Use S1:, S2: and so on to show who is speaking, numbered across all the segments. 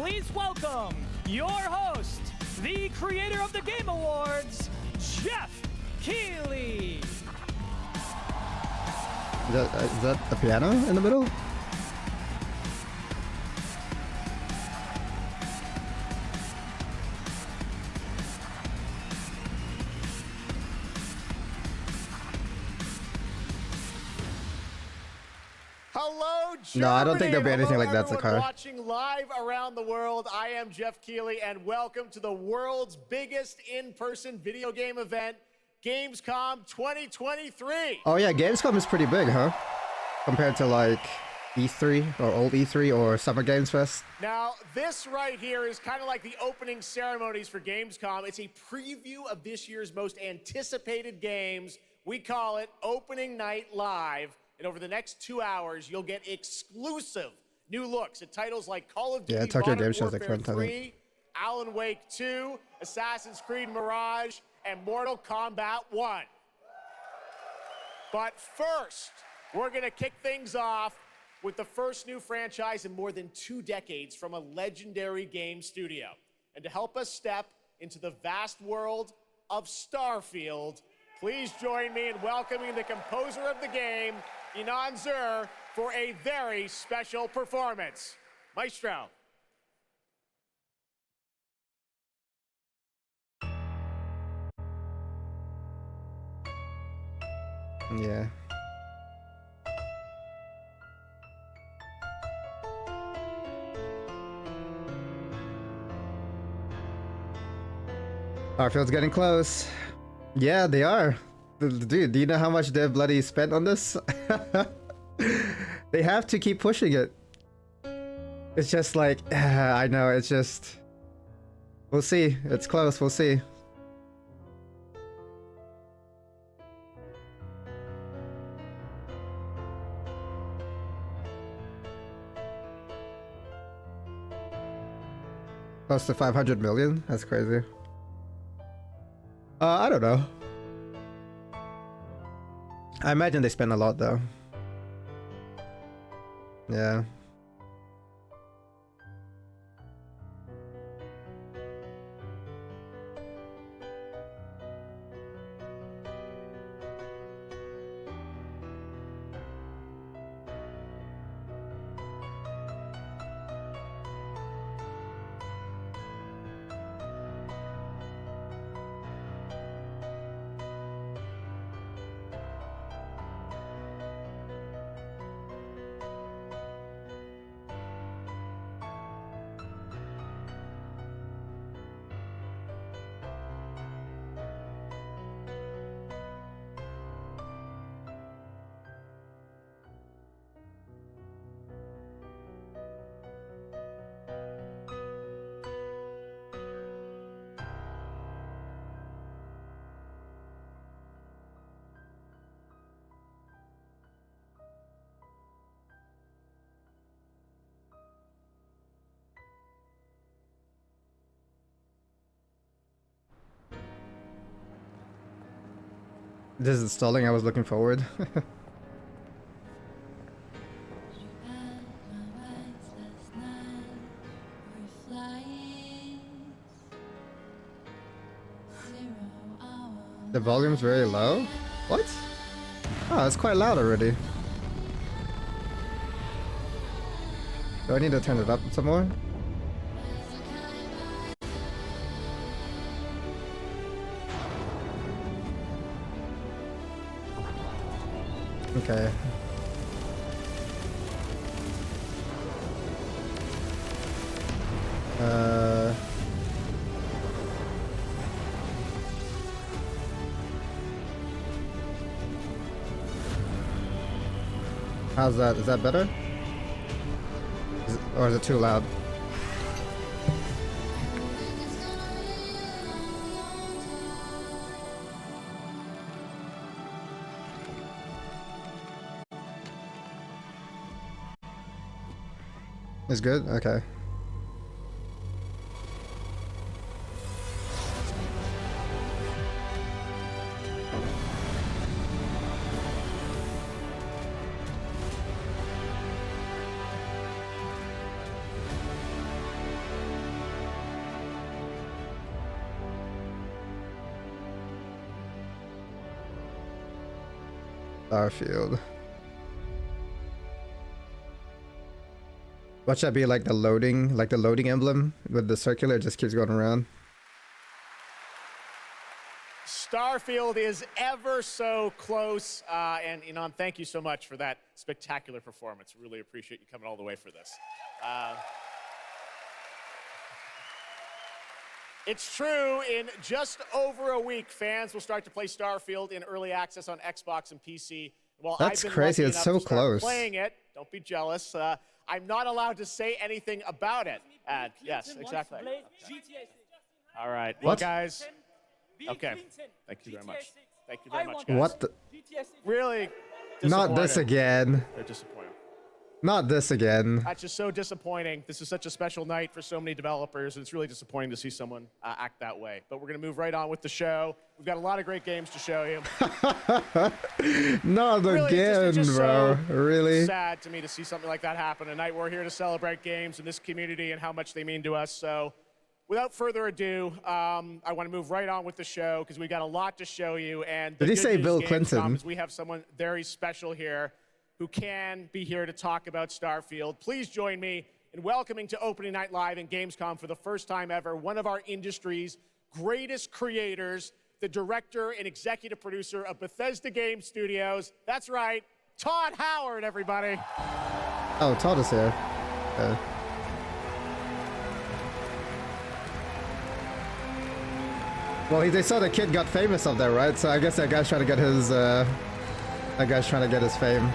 S1: please welcome your host, the creator of the Game Awards, Jeff Keighley.
S2: Is that the piano in the middle?
S3: Hello, Germany.
S2: No, I don't think there'll be anything like that in the car.
S3: Watching live around the world, I am Jeff Keighley, and welcome to the world's biggest in-person video game event, Gamescom 2023.
S2: Oh yeah, Gamescom is pretty big, huh? Compared to like E3 or old E3 or Summer Games Fest.
S3: Now, this right here is kind of like the opening ceremonies for Gamescom. It's a preview of this year's most anticipated games. We call it Opening Night Live. And over the next 2 hours, you'll get exclusive new looks at titles like Call of Duty
S2: Tokyo
S3: Modern
S2: Game Show's
S3: Warfare
S2: like fun,
S3: 3, Alan Wake 2, Assassin's Creed Mirage, and Mortal Kombat 1. But first, we're going to kick things off with the first new franchise in more than 2 decades from a legendary game studio. And to help us step into the vast world of Starfield, please join me in welcoming the composer of the game, Inan Zur, for a very special performance. Maestro.
S2: Yeah. Starfield's getting close. Yeah, they are. Dude, do you know how much they've bloody spent on this? They have to keep pushing it. It's just like, I know, it's just... We'll see. It's close, we'll see. Close to 500 million? That's crazy. I don't know. I imagine they spend a lot though. Yeah. This is stalling, I was looking forward. The volume's very low? What? Oh, it's quite loud already. Do I need to turn it up some more? Okay. How's that? Is that better? Or is it too loud? It's good? Okay. Starfield. Watch that be like the loading emblem with the circular, it just keeps going around.
S3: Starfield is ever so close, and Inan, thank you so much for that spectacular performance. Really appreciate you coming all the way for this. It's true, in just over a week, fans will start to play Starfield in early access on Xbox and PC. Well,
S2: That's
S3: I've been
S2: crazy,
S3: lucky
S2: it's
S3: enough
S2: so
S3: to start
S2: close.
S3: playing it. Don't be jealous. I'm not allowed to say anything about it. Yes, exactly. All right, well,
S2: What?
S3: guys. Okay, thank you very much. Thank you very much, guys.
S2: What the?
S3: Really
S2: Not this
S3: disappointed.
S2: again.
S3: They're disappointed.
S2: Not this again.
S3: That's just so disappointing. This is such a special night for so many developers, and it's really disappointing to see someone act that way. But we're going to move right on with the show. We've got a lot of great games to show you.
S2: Not
S3: Really,
S2: again,
S3: it's just
S2: bro.
S3: so
S2: Really?
S3: sad to me to see something like that happen. Tonight we're here to celebrate games and this community and how much they mean to us. So without further ado, I want to move right on with the show because we've got a lot to show you. And
S2: Did he
S3: the good
S2: say
S3: news,
S2: Bill
S3: Gamescom,
S2: Clinton?
S3: is we have someone very special here who can be here to talk about Starfield. Please join me in welcoming to Opening Night Live in Gamescom for the first time ever, one of our industry's greatest creators, the director and executive producer of Bethesda Game Studios. That's right, Todd Howard, everybody.
S2: Oh, Todd is here. Okay. Well, they saw the kid got famous up there, right? So I guess that guy's trying to get his, fame.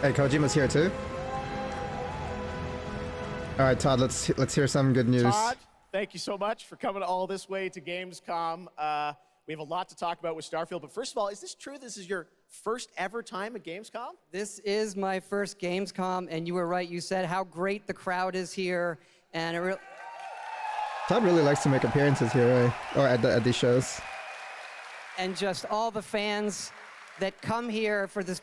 S2: Hey, Kojima's here too. All right, Todd, let's hear some good news.
S3: Todd, thank you so much for coming all this way to Gamescom. We have a lot to talk about with Starfield, but first of all, is this true? This is your first ever time at Gamescom?
S4: This is my first Gamescom, and you were right. You said how great the crowd is here, and
S2: Todd really likes to make appearances here, right? Or at these shows.
S4: and just all the fans that come here for the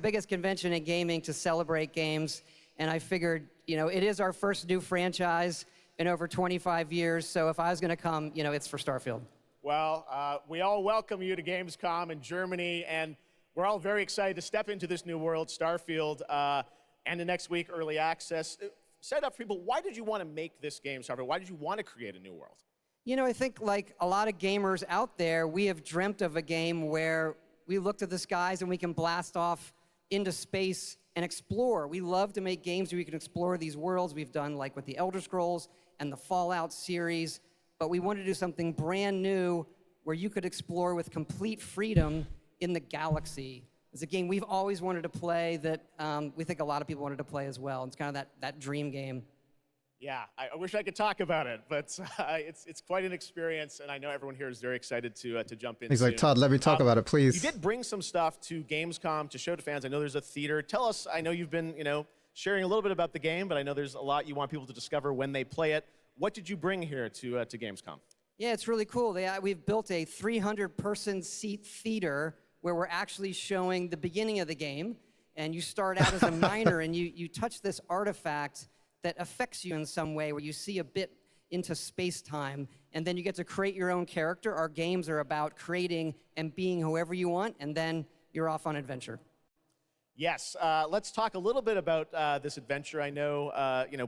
S4: biggest convention in gaming to celebrate games. And I figured, you know, it is our first new franchise in over 25 years. So if I was going to come, you know, it's for Starfield.
S3: Well, we all welcome you to Gamescom in Germany, and we're all very excited to step into this new world, Starfield, and the next week, early access. Set up for people, why did you want to make this game, Starfield? Why did you want to create a new world?
S4: You know, I think like a lot of gamers out there, we have dreamt of a game where we look to the skies and we can blast off into space and explore. We love to make games where we can explore these worlds. We've done like with the Elder Scrolls and the Fallout series, but we wanted to do something brand new where you could explore with complete freedom in the galaxy. It's a game we've always wanted to play that we think a lot of people wanted to play as well. It's kind of that dream game.
S3: Yeah, I wish I could talk about it, but it's quite an experience, and I know everyone here is very excited to jump in.
S2: He's like,
S3: soon.
S2: Todd, let me talk about it, please.
S3: You did bring some stuff to Gamescom to show to fans. I know there's a theater. Tell us, I know you've been, sharing a little bit about the game, but I know there's a lot you want people to discover when they play it. What did you bring here to Gamescom?
S4: Yeah, it's really cool. We've built a 300-person seat theater where we're actually showing the beginning of the game, and you start out as a miner, and you touch this artifact that affects you in some way, where you see a bit into space-time, and then you get to create your own character. Our games are about creating and being whoever you want, and then you're off on adventure.
S3: Yes, let's talk a little bit about this adventure. I know,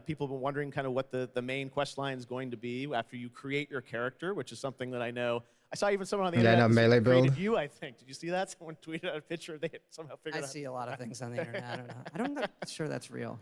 S3: people have been wondering kind of what the main quest line is going to be after you create your character, which is something that I know. I saw even someone on the internet
S2: Melee
S3: created
S2: build.
S3: you, I think. Did you see that? Someone tweeted out a picture. They had somehow figured
S4: I
S3: out.
S4: see a lot of things on the internet. I'm not sure that's real.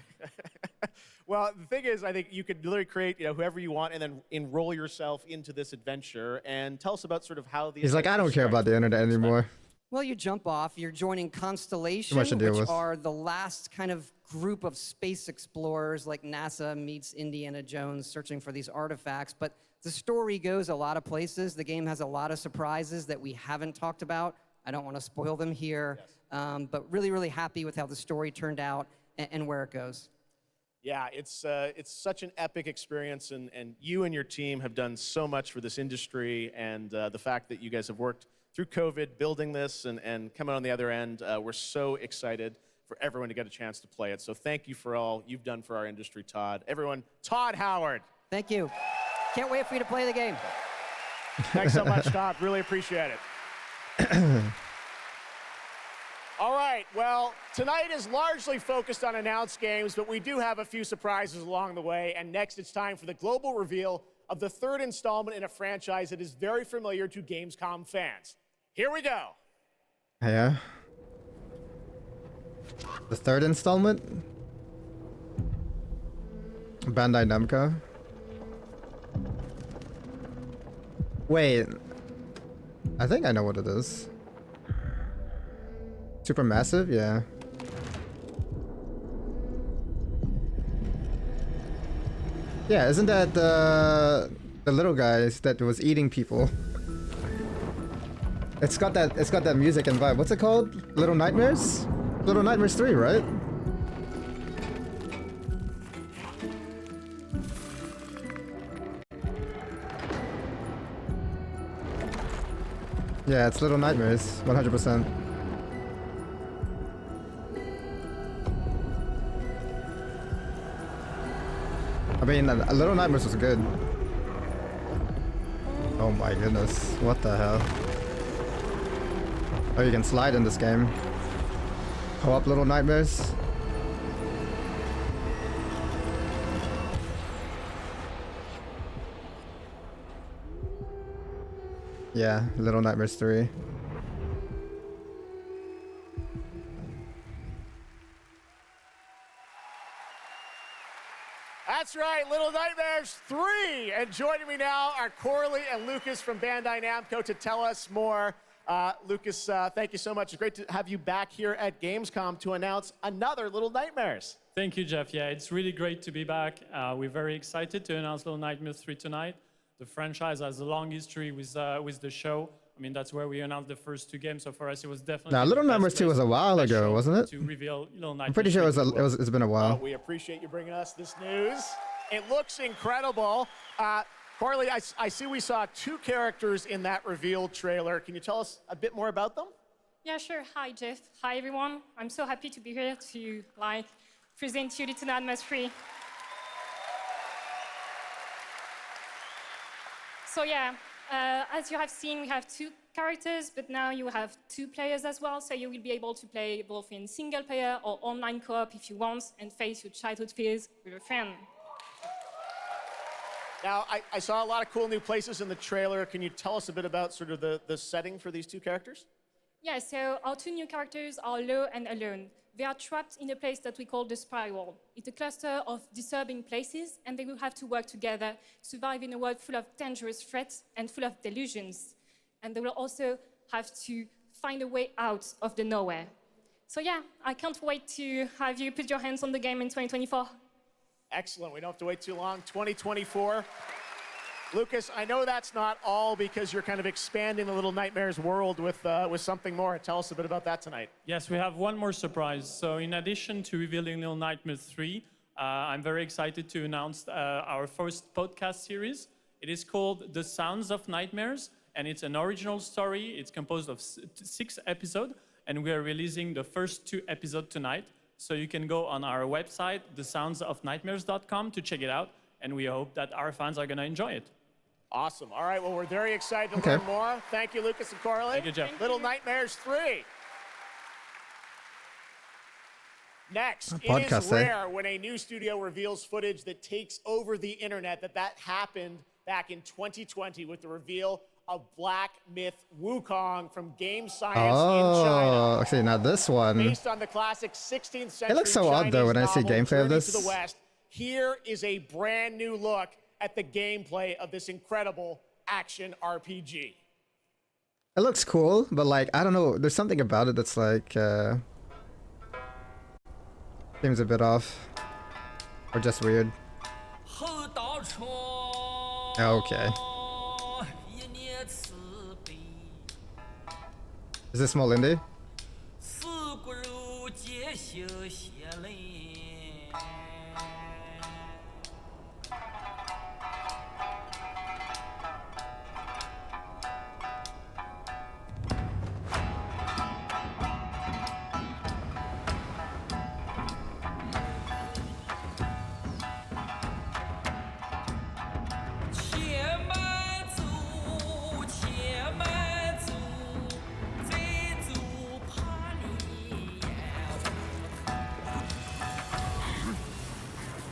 S3: Well, the thing is, I think you could literally create, whoever you want, and then enroll yourself into this adventure. And tell us about sort of how the.
S2: He's like, I don't care about the internet anymore.
S4: Well, you jump off. You're joining Constellation,
S2: Too much to deal
S4: which
S2: with.
S4: are the last kind of group of space explorers, like NASA meets Indiana Jones searching for these artifacts. But the story goes a lot of places. The game has a lot of surprises that we haven't talked about. I don't want to spoil them here, but really, really happy with how the story turned out and where it goes.
S3: Yeah, it's such an epic experience, and you and your team have done so much for this industry, and the fact that you guys have worked through COVID building this and coming on the other end, we're so excited for everyone to get a chance to play it. So thank you for all you've done for our industry, Todd. Everyone, Todd Howard.
S4: Thank you. Can't wait for you to play the game.
S3: Thanks so much, Todd. Really appreciate it. All right, well, tonight is largely focused on announced games, but we do have a few surprises along the way. And next, it's time for the global reveal of the third installment in a franchise that is very familiar to Gamescom fans. Here we go.
S2: Yeah. The third installment? Bandai Namco. Wait. I think I know what it is. Supermassive? Yeah. Yeah, isn't that the little guys that was eating people? It's got that music and vibe. What's it called? Little Nightmares? Little Nightmares 3, right? Yeah, it's Little Nightmares, 100%. I mean, Little Nightmares was good. Oh my goodness, what the hell? Oh, you can slide in this game. Co-op Little Nightmares. Yeah, Little Nightmares 3.
S3: That's right, Little Nightmares 3. And joining me now are Corley and Lucas from Bandai Namco to tell us more. Lucas, thank you so much. It's great to have you back here at Gamescom to announce another Little Nightmares.
S5: Thank you, Jeff. Yeah, it's really great to be back. We're very excited to announce Little Nightmares 3 tonight. The franchise has a long history with the show. I mean, that's where we announced the first two games. So for us, it was definitely.
S2: Now, Little Nightmares 2 was a while ago, wasn't it?
S5: To reveal Little Nightmares.
S2: I'm pretty sure it's been a while.
S3: We appreciate you bringing us this news. It looks incredible. Corley, I see we saw two characters in that reveal trailer. Can you tell us a bit more about them?
S6: Yeah, sure. Hi, Jeff. Hi, everyone. I'm so happy to be here to present you Little Nightmares 3. So yeah, as you have seen, we have two characters, but now you have two players as well. So you will be able to play both in single player or online co-op if you want, and face your childhood fears with a friend.
S3: Now, I saw a lot of cool new places in the trailer. Can you tell us a bit about sort of the setting for these two characters?
S6: Yeah, so our two new characters are Lo and Alone. They are trapped in a place that we call the Spiral. It's a cluster of disturbing places, and they will have to work together, survive in a world full of dangerous threats and full of delusions. And they will also have to find a way out of the nowhere. So yeah, I can't wait to have you put your hands on the game in 2024.
S3: Excellent. We don't have to wait too long. 2024. Lucas, I know that's not all because you're kind of expanding the Little Nightmares world with something more. Tell us a bit about that tonight.
S5: Yes, we have one more surprise. So in addition to revealing Little Nightmares 3, I'm very excited to announce our first podcast series. It is called The Sounds of Nightmares, and it's an original story. It's composed of 6 episodes, and we are releasing the first 2 episodes tonight. So you can go on our website, thesoundsofnightmares.com, to check it out, and we hope that our fans are going to enjoy it.
S3: Awesome. All right, well, we're very excited to learn more. Thank you, Lucas and Corley.
S5: Thank you, Jeff.
S3: Little Nightmares 3. Next, it is rare when a new studio reveals footage that takes over the internet. That happened back in 2020 with the reveal of Black Myth Wukong from Game Science in China.
S2: Oh, okay, now this one.
S3: Based on the classic 16th century
S2: It looks so odd though when I see gameplay of this.
S3: To the West. Here is a brand new look at the gameplay of this incredible action RPG.
S2: It looks cool, but like, I don't know, there's something about it that's like, seems a bit off. Or just weird. Okay. Is this small indie?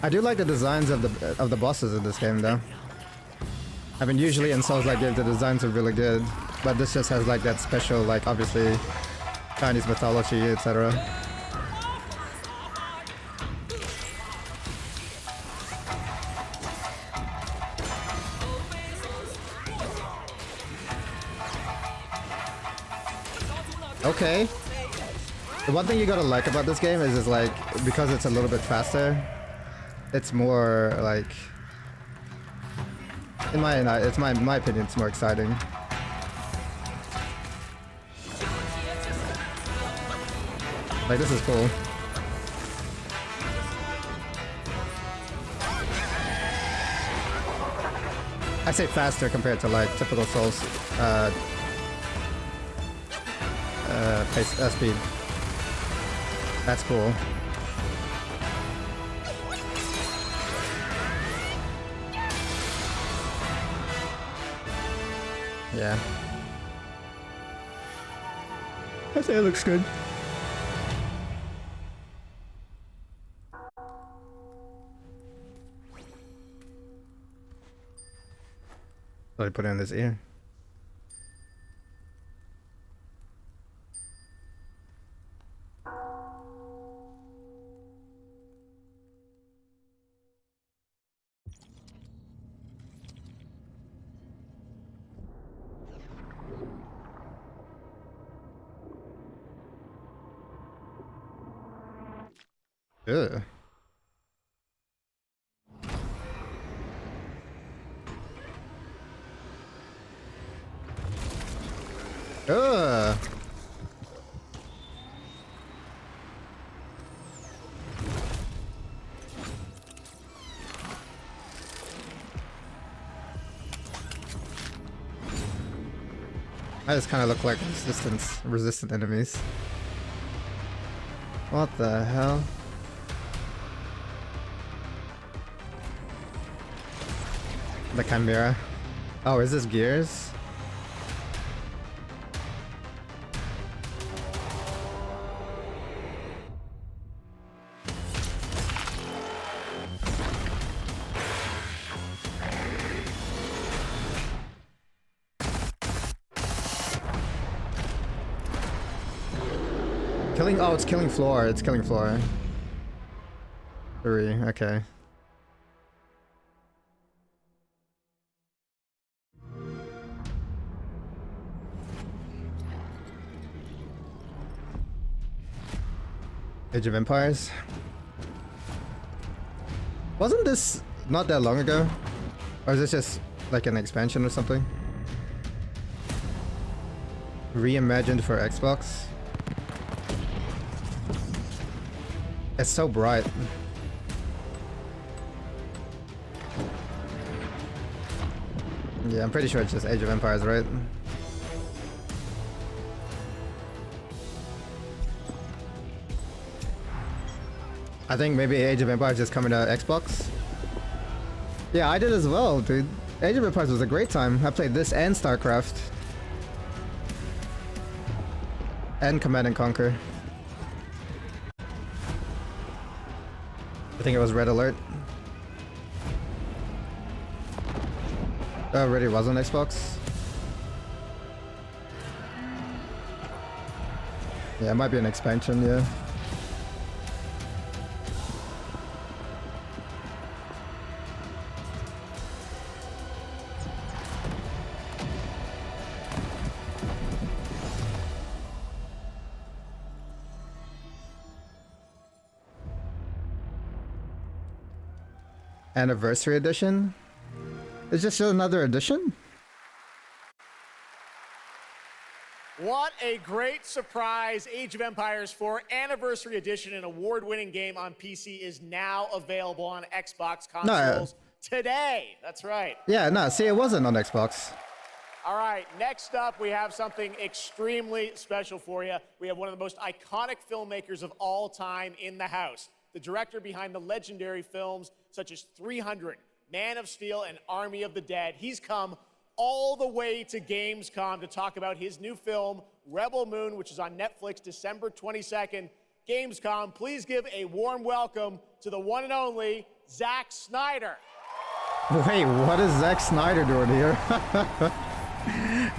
S2: I do like the designs of the bosses in this game though. I mean, usually in Souls-like games the designs are really good, but this just has like that special, like obviously Chinese mythology, etc. Okay. The one thing you gotta like about this game is like, because it's a little bit faster, it's more like, in my opinion, it's more exciting. Like, this is cool. I say faster compared to like typical Souls speed. That's cool. Yeah. I say it looks good. What did I put it in his ear? Ugh. Ugh. I just kind of look like resistant enemies. What the hell? The Chimera. Oh, is this Gears? Oh, it's killing floor. It's killing floor. 3, okay. Age of Empires. Wasn't this not that long ago? Or is this just like an expansion or something? Reimagined for Xbox? It's so bright. Yeah, I'm pretty sure it's just Age of Empires, right? I think maybe Age of Empires is coming to Xbox. Yeah, I did as well, dude. Age of Empires was a great time. I played this and StarCraft. And Command and Conquer. I think it was Red Alert. Oh, already was on Xbox. Yeah, it might be an expansion, yeah. Anniversary edition? It's just another edition?
S3: What a great surprise. Age of Empires 4 Anniversary Edition, an award-winning game on PC, is now available on Xbox consoles today. That's right.
S2: Yeah, no, see, it wasn't on Xbox.
S3: All right, next up, we have something extremely special for you. We have one of the most iconic filmmakers of all time in the house. The director behind the legendary films such as 300, Man of Steel, and Army of the Dead. He's come all the way to Gamescom to talk about his new film, Rebel Moon, which is on Netflix December 22nd. Gamescom, please give a warm welcome to the one and only Zack Snyder.
S2: Wait, what is Zack Snyder doing here?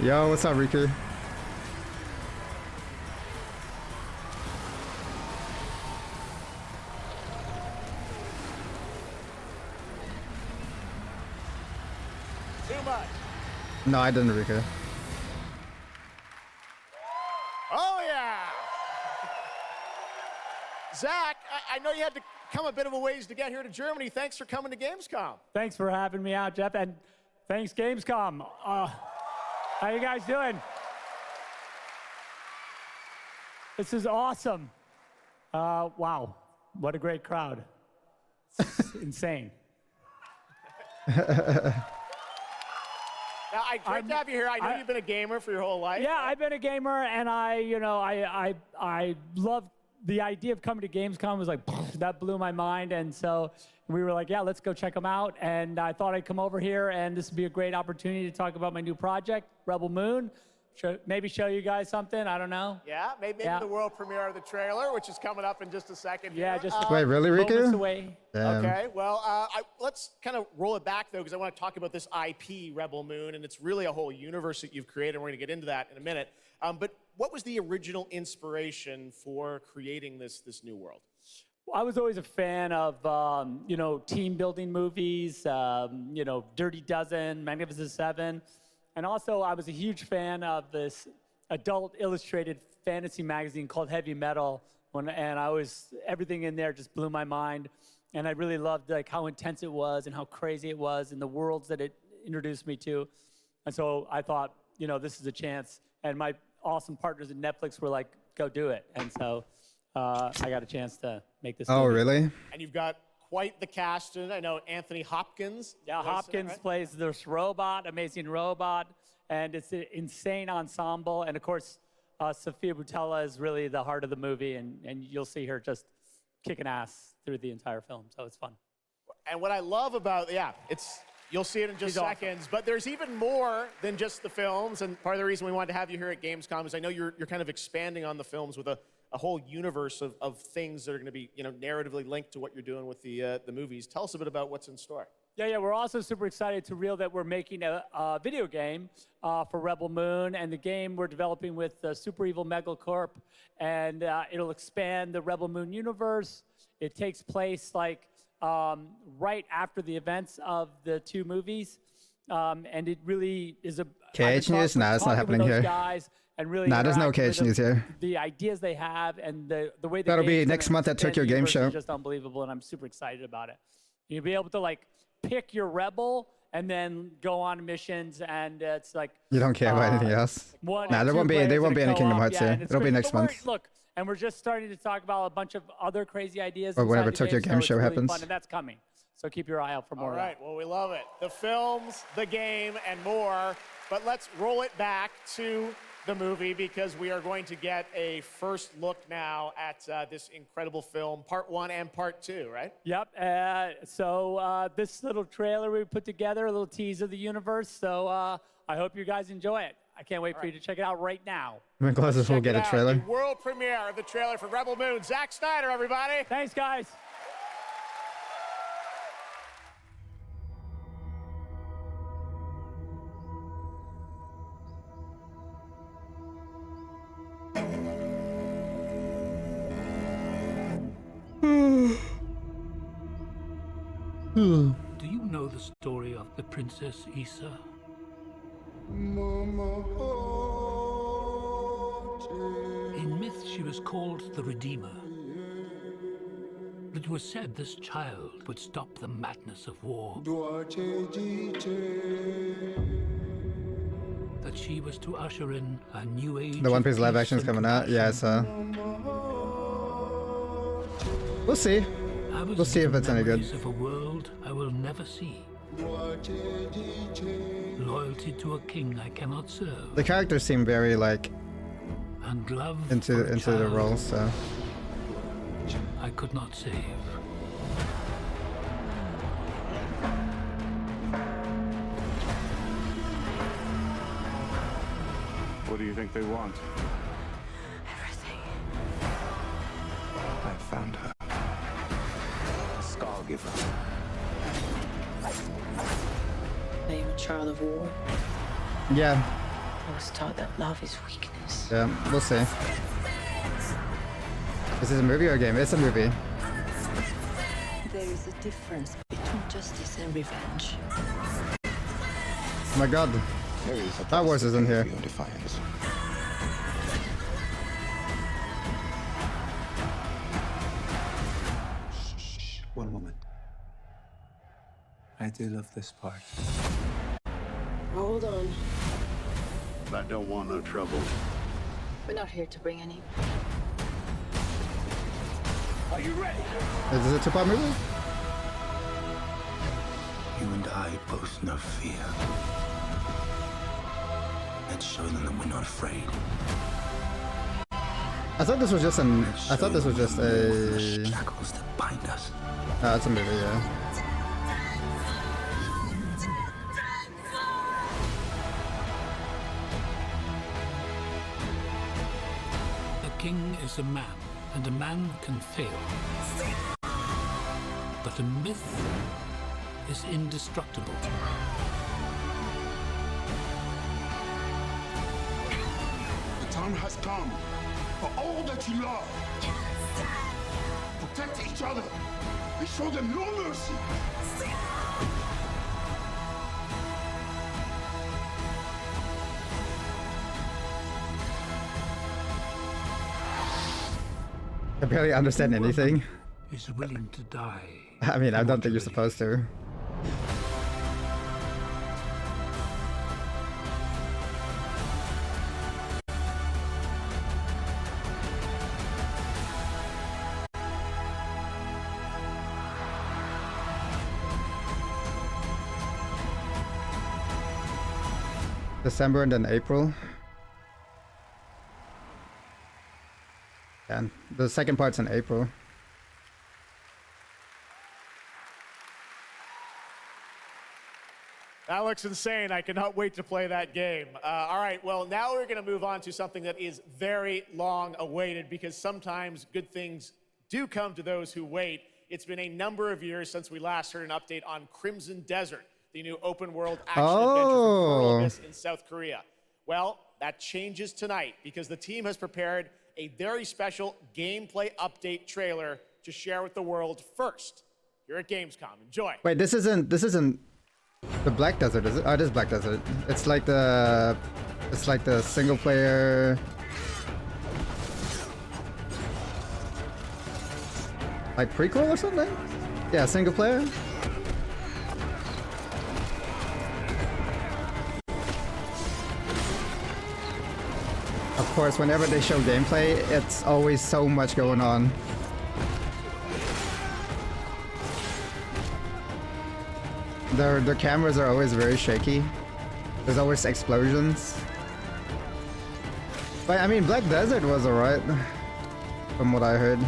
S2: Yo, what's up, Riku?
S3: Too much.
S2: No, I didn't, Riku.
S3: Oh, yeah. Zach, I know you had to come a bit of a ways to get here to Germany. Thanks for coming to Gamescom.
S1: Thanks for having me out, Jeff, and thanks, Gamescom. How you guys doing? This is awesome. Wow, what a great crowd. It's insane.
S3: Now, great to have you here. I know you've been a gamer for your whole life.
S1: Yeah, I've been a gamer, and I love the idea of coming to Gamescom. Was like, that blew my mind, and so we were like, yeah, let's go check them out. And I thought I'd come over here, and this would be a great opportunity to talk about my new project, Rebel Moon. Maybe show you guys something. I don't know.
S3: Yeah, maybe the world premiere of the trailer, which is coming up in just a second.
S1: Yeah,
S3: here.
S1: just
S2: wait, really,
S1: moments
S2: Riku?
S1: away.
S2: Damn.
S3: Okay, well, let's kind of roll it back, though, because I want to talk about this IP, Rebel Moon, and it's really a whole universe that you've created. We're going to get into that in a minute. But what was the original inspiration for creating this new world?
S1: I was always a fan of, team building movies, Dirty Dozen, Magnificent Seven. And also, I was a huge fan of this adult illustrated fantasy magazine called Heavy Metal. And everything in there just blew my mind. And I really loved how intense it was and how crazy it was and the worlds that it introduced me to. And so I thought, this is a chance. And my awesome partners at Netflix were like, go do it. And so I got a chance to make this movie.
S2: Oh, really?
S3: And you've got quite the cast in it. I know Anthony Hopkins.
S1: Yeah, Hopkins plays this robot, amazing robot, and it's an insane ensemble. And of course, Sofia Boutella is really the heart of the movie, and you'll see her just kicking ass through the entire film. So it's fun.
S3: And what I love about, you'll see it in just seconds, but there's even more than just the films. And part of the reason we wanted to have you here at Gamescom is I know you're kind of expanding on the films with a whole universe of things that are going to be, narratively linked to what you're doing with the movies. Tell us a bit about what's in store.
S1: Yeah, we're also super excited to reveal that we're making a video game for Rebel Moon, and the game we're developing with Super Evil Megacorp, and it'll expand the Rebel Moon universe. It takes place right after the events of the two movies, and it really is a
S2: KH news? Nah, that's not happening here.
S1: And really
S2: there's no KH news here.
S1: The ideas they have and the way
S2: that'll be next month at Tokyo Game Show.
S1: Is just unbelievable, and I'm super excited about it. You'll be able to pick your rebel and then go on missions, and it's like
S2: you don't care about anything else. There won't be any Kingdom Hearts here. It'll be next month.
S1: Look, and we're just starting to talk about a bunch of other crazy ideas.
S2: Or whenever Tokyo Game Show happens.
S1: Fun, and that's coming. So keep your eye out for more.
S3: All right, well, we love it. The films, the game, and more. But let's roll it back to the movie, because we are going to get a first look now at this incredible film, part 1 and part 2, right?
S1: Yep. So this little trailer we put together, a little tease of the universe. So I hope you guys enjoy it. I can't wait for you to check it out right now.
S2: When Klaudez will get a trailer.
S3: The world premiere of the trailer for Rebel Moon. Zack Snyder, everybody.
S1: Thanks, guys.
S7: Do you know the story of the Princess Issa? In myth, she was called the Redeemer. It was said this child would stop the madness of war. That she was to usher in a new age.
S2: The One Piece live action's coming out. Yeah, so we'll see. We'll see if it's any good.
S7: Of a world I will never see. Loyalty to a king I cannot serve.
S2: The characters seem very
S7: and love
S2: into the role, so
S7: I could not save.
S8: What do you think they want?
S9: Everything.
S8: I found her. A Scargiver.
S9: Are you a child of war?
S2: Yeah,
S9: I was taught that love is weakness.
S2: yeah, we'll see. Is this a movie or a game? It's a movie.
S9: There is a difference between justice and revenge.
S2: Oh my god, Star Wars is in here.
S10: Defiance. Shh, one moment. I do love this part.
S9: Hold on.
S8: I don't want no trouble.
S9: We're not here to bring any.
S8: Are you ready?
S2: Is this a two-part movie?
S10: You and I both know fear. Let's show them that we're not afraid.
S2: I thought this was just an. I thought this was just a.
S10: Shackles that bind us.
S2: Oh, it's a movie, yeah.
S7: A king is a man, and a man can fail. But a myth is indestructible.
S8: The time has come for all that you love. Protect each other and show them no mercy.
S2: I barely understand anything.
S7: Is willing to die.
S2: I mean, I don't think you're supposed to. December and then April. And the second part's in April.
S3: That looks insane. I cannot wait to play that game. All right, well, now we're going to move on to something that is very long awaited because sometimes good things do come to those who wait. It's been a number of years since we last heard an update on Crimson Desert, the new open world action adventure from Coral Abyss in South Korea. Well, that changes tonight because the team has prepared a very special gameplay update trailer to share with the world first here at Gamescom. Enjoy.
S2: Wait, this isn't the Black Desert, is it? Oh, it is Black Desert. It's like the single player. Like prequel or something? Yeah, single player. Of course, whenever they show gameplay, it's always so much going on. Their cameras are always very shaky. There's always explosions. But I mean, Black Desert was alright, from what I heard.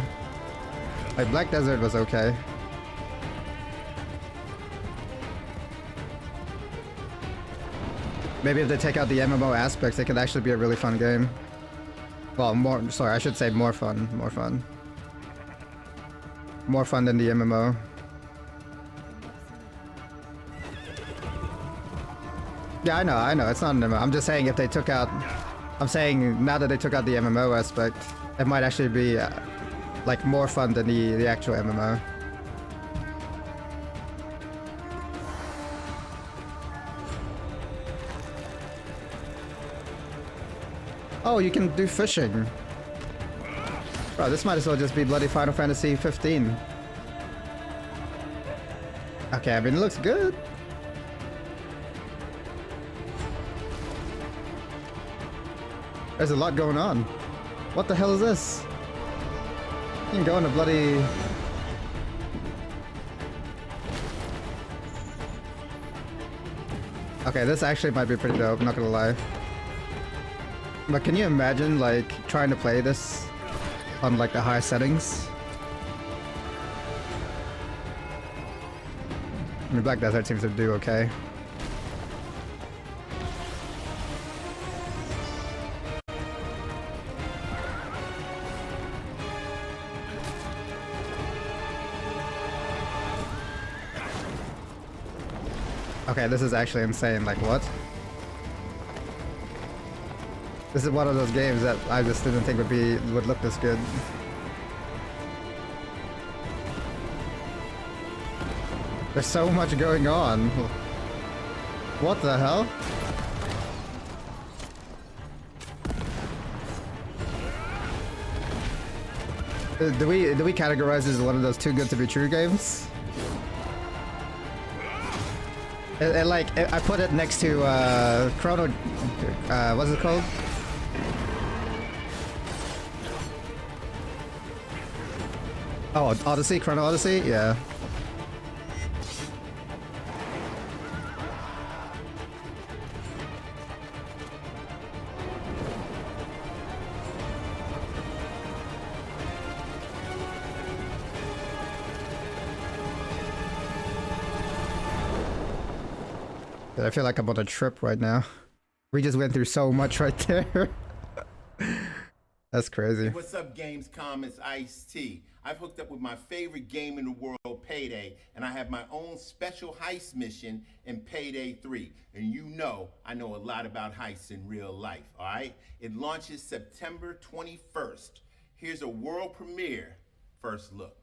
S2: Like, Black Desert was okay. Maybe if they take out the MMO aspects, it could actually be a really fun game. Well, sorry, I should say more fun. More fun than the MMO. Yeah, I know, it's not an MMO. I'm just saying if they took out... I'm saying now that they took out the MMO aspect, it might actually be like more fun than the actual MMO. Oh, you can do fishing. Bro, this might as well just be bloody Final Fantasy 15. Okay, I mean, it looks good. There's a lot going on. What the hell is this? You can go in a bloody... Okay, this actually might be pretty dope, not gonna lie. But can you imagine, like, trying to play this on, like, the high settings? I mean, Black Desert seems to do okay. Okay, this is actually insane. Like, what? This is one of those games that I just didn't think would look this good. There's so much going on. What the hell? Do we categorize this as one of those too good to be true games? And like, I put it next to Chrono. What's it called? Oh, Odyssey, Chrono Odyssey, yeah. I feel like I'm on a trip right now. We just went through so much right there. That's crazy.
S11: Hey, what's up, Gamescom? It's Ice-T. I've hooked up with my favorite game in the world, Payday, and I have my own special heist mission in Payday 3. And you know, I know a lot about heists in real life, all right? It launches September 21st. Here's a world premiere first look.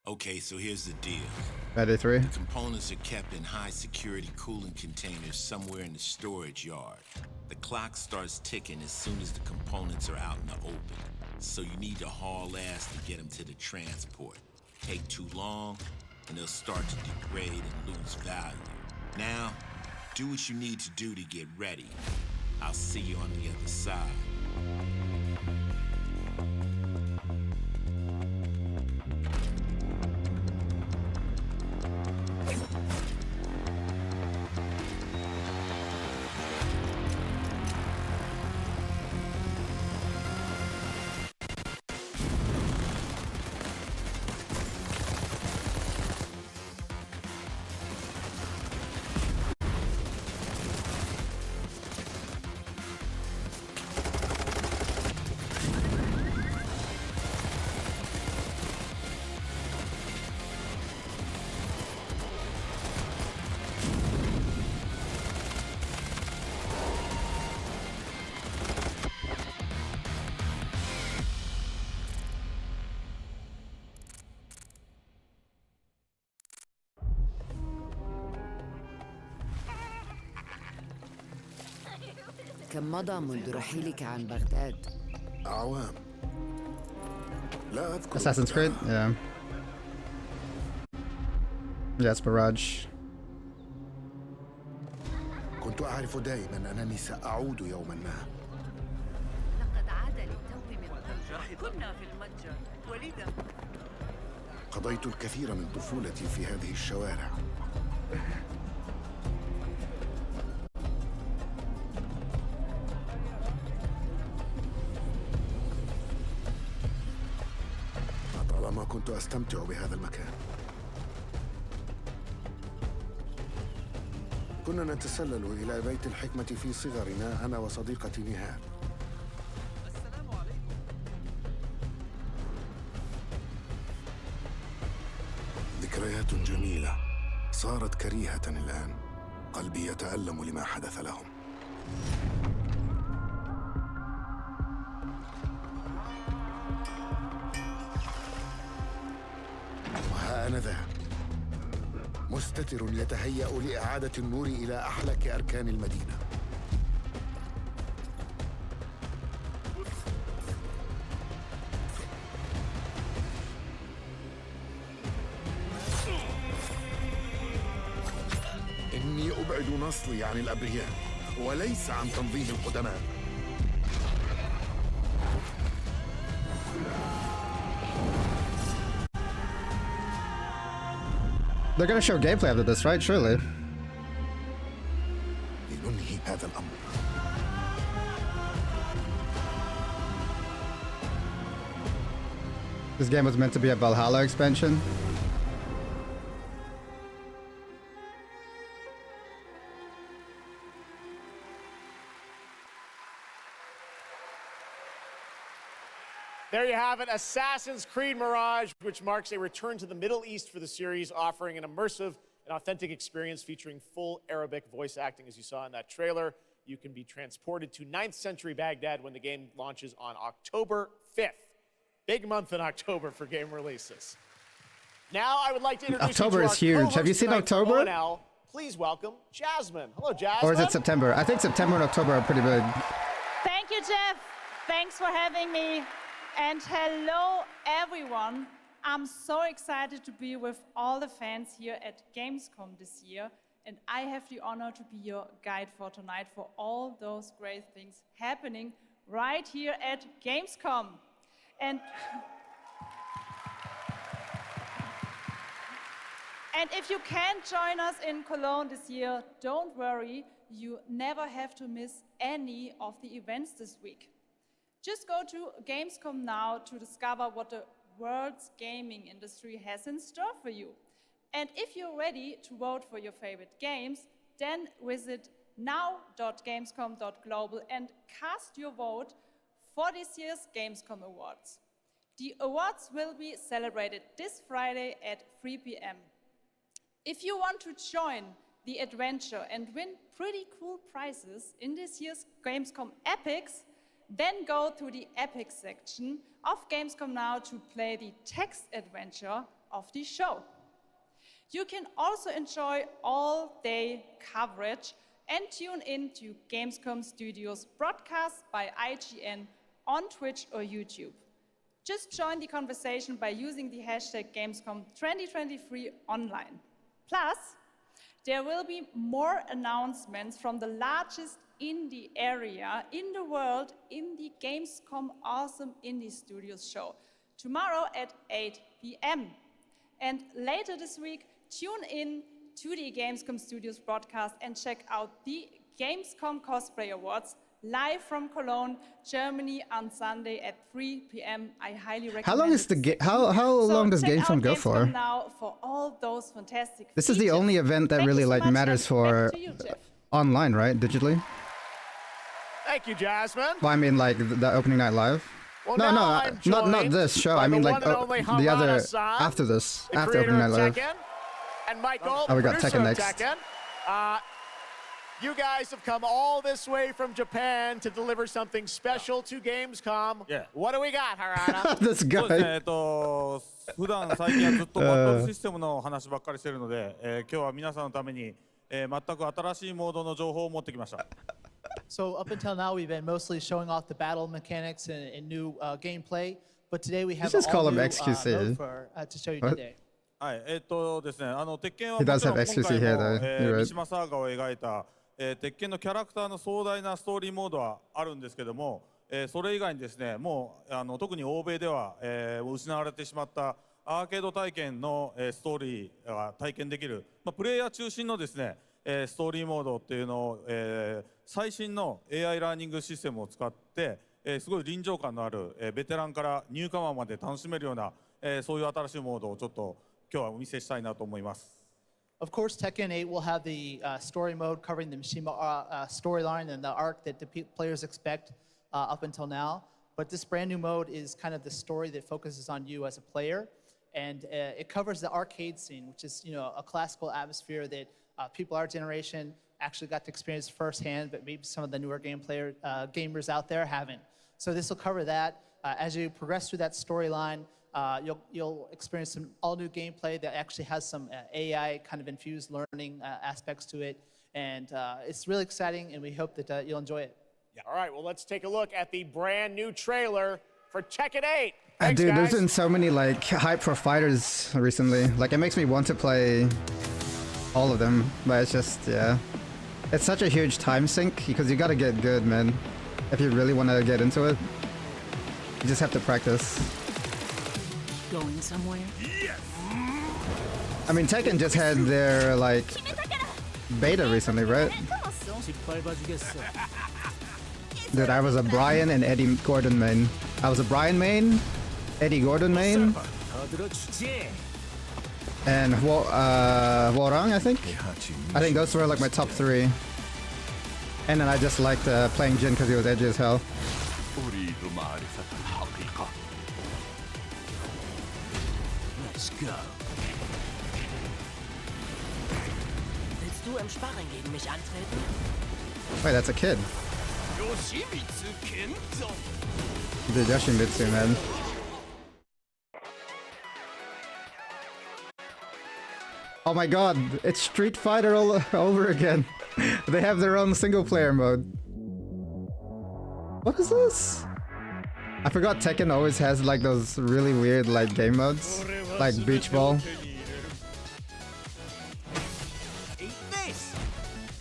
S12: Okay, so here's the deal.
S2: Payday 3.
S12: The components are kept in high security cooling containers somewhere in the storage yard. The clock starts ticking as soon as the components are out in the open. So you need to haul ass to get them to the transport. Take too long, and they'll start to degrade and lose value. Now, do what you need to do to get ready. I'll see you on the other side.
S13: كم مضى منذ رحيلك عن بغداد؟
S8: أعوام. لا أذكر.
S2: Assassin's Creed? Yeah. Yes, Barrage.
S8: كنت أعرف دائما أنني سأعود يوما ما.
S9: لقد عاد للتو من المتجر. كنا في المتجر ولذا
S8: قضيت الكثير من طفولتي في هذه الشوارع. طالما كنت أستمتع بهذا المكان. كنا نتسلل إلى بيت الحكمة في صغرنا أنا وصديقتي نهاد. السلام عليكم. ذكريات جميلة صارت كريهة الآن. قلبي يتألم لما حدث لهم. وها أنا ذا مستتر يتهيأ لإعادة النور إلى أحلك أركان المدينة. إني أبعد نصلي عن الأبرياء وليس عن تنظيم القدماء.
S2: They're gonna show gameplay after this, right? Surely.
S8: لننهي هذا الأمر.
S2: This game was meant to be a Valhalla expansion.
S3: There you have it, Assassin's Creed Mirage, which marks a return to the Middle East for the series, offering an immersive an authentic experience featuring full Arabic voice acting, as you saw in that trailer. You can be transported to 9th century Baghdad when the game launches on October 5th. Big month in October for game releases. Now I would like to introduce
S2: October
S3: you
S2: is
S3: to our
S2: huge. Have you
S3: co-host
S2: seen
S3: tonight from
S2: October?
S3: ONL. Please welcome Jasmine. Hello, Jasmine.
S2: Or is it September? I think September and October are pretty big.
S14: Thank you, Jeff. Thanks for having me. And hello, everyone. I'm so excited to be with all the fans here at Gamescom this year. And I have the honor to be your guide for tonight for all those great things happening right here at Gamescom. And if you can't join us in Cologne this year, don't worry. You never have to miss any of the events this week. Just go to Gamescom now to discover what the world's gaming industry has in store for you. And if you're ready to vote for your favorite games, then visit now.gamescom.global and cast your vote for this year's Gamescom Awards. The awards will be celebrated this Friday at 3 p.m. If you want to join the adventure and win pretty cool prizes in this year's Gamescom Epics, then go to the Epics section of Gamescom Now to play the text adventure of the show. You can also enjoy all-day coverage and tune in to Gamescom Studios broadcast by IGN on Twitch or YouTube. Just join the conversation by using the hashtag Gamescom 2023 online. Plus, there will be more announcements from the largest indie area in the world in the Gamescom Awesome Indie Studios show tomorrow at 8 p.m. And later this week, tune in to the Gamescom Studios broadcast and check out the Gamescom Cosplay Awards live from Cologne, Germany on Sunday at 3 p.m. I highly recommend.
S2: How long is the how long does Gamescom go for?
S14: Now for all those fantastic
S2: This is the only event that really like matters for online, right? Digitally.
S3: Thank you, Jasmine.
S2: Well, I mean, like the opening night live.
S3: Well,
S2: No,
S3: now
S2: no,
S3: I'm
S2: not this show. I mean, like
S3: the
S2: the other
S3: Hassan,
S2: after this,
S3: the
S2: after
S3: creator
S2: opening night
S3: of
S2: live.
S3: Tekken, and Michael,
S2: Oh, we got
S3: producer
S2: Tekken
S3: of
S2: next.
S3: Tekken. You guys have come all this way from Japan to deliver something special to Gamescom.
S15: Yeah.
S3: What do we got, Harada?
S2: This
S15: そうです
S2: guy.
S15: ね、普段最近はずっとバトルシステムの話ばっかりしてるので、今日は皆さんのために、全く新しいモードの情報を持ってきました。
S16: So up until now, we've been mostly showing off the battle mechanics and new gameplay, but today we have
S2: just
S16: an
S2: call him
S16: all-new
S2: XQC.
S16: mode to show you
S2: What?
S16: today.
S15: はい、ですね、鉄拳は
S2: He
S15: も
S2: does
S15: ちろん
S2: have
S15: 今
S2: XQC
S15: 回
S2: here
S15: も、
S2: though. You're
S15: 三
S2: right.
S15: 島サーガを描いた、鉄拳のキャラクターの壮大なストーリーモードはあるんですけども、それ以外にですね、もう特に欧米では、失われてしまったアーケード体験の、ストーリーが体験できる、プレイヤー中心のですね、ストーリーモードっていうのを、最新の AI ラーニングシステムを使って、すごい臨場感のある、ベテランからニューカマーまで楽しめるような、そういう新しいモードをちょっと今日はお見せしたいなと思います。
S16: Of course, Tekken 8 will have the story mode covering the Mishima storyline and the arc that the players expect up until now. But this brand new mode is kind of the story that focuses on you as a player, and it covers the arcade scene, which is a classical atmosphere that people our generation actually got to experience firsthand, but maybe some of the newer gamers out there haven't. So this will cover that. As you progress through that storyline, you'll experience some all-new gameplay that actually has some AI kind of infused learning aspects to it, and it's really exciting, and we hope that you'll enjoy it.
S3: All right, well, let's take a look at the brand new trailer for Tekken 8.
S2: And
S3: Thanks,
S2: dude, there's
S3: guys.
S2: been so many like hype for fighters recently. Like it makes me want to play all of them, but it's just it's such a huge time sink because you gotta get good, man. If you really want to get into it, you just have to practice.
S9: Going somewhere?
S7: Yes!
S2: I mean, Tekken just had their like beta recently, right? Dude, I was a Brian and Eddie Gordon main. I was a Brian main, Eddie Gordon main, and Hwoarang, I think. I think those were like my top 3. And then I just liked playing Jin because he was edgy as hell.
S7: Let's go.
S17: Willst du im Sparring gegen mich antreten?
S2: Wait, that's a kid.
S17: Yoshimitsu Kento.
S2: The Yoshimitsu, man. Oh my god, it's Street Fighter all over again. They have their own single-player mode. What is this? I forgot Tekken always has like those really weird like game modes, like Beach Ball.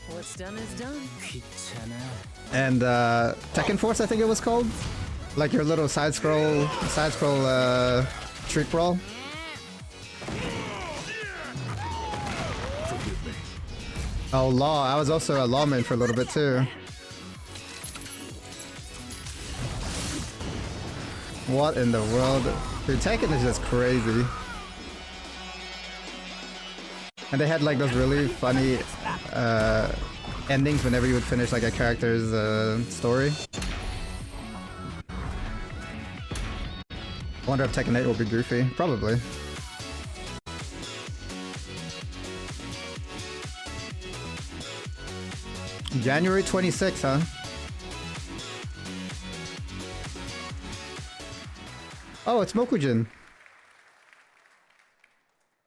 S17: What's done is done.
S2: And Tekken Force, I think it was called, like your little side scroll street brawl. Oh, Law. I was also a lawman for a little bit too. What in the world? Dude, Tekken is just crazy. And they had like those really funny endings whenever you would finish like a character's story. I wonder if Tekken 8 will be goofy. Probably. January 26th, huh? Oh, it's Mokujin.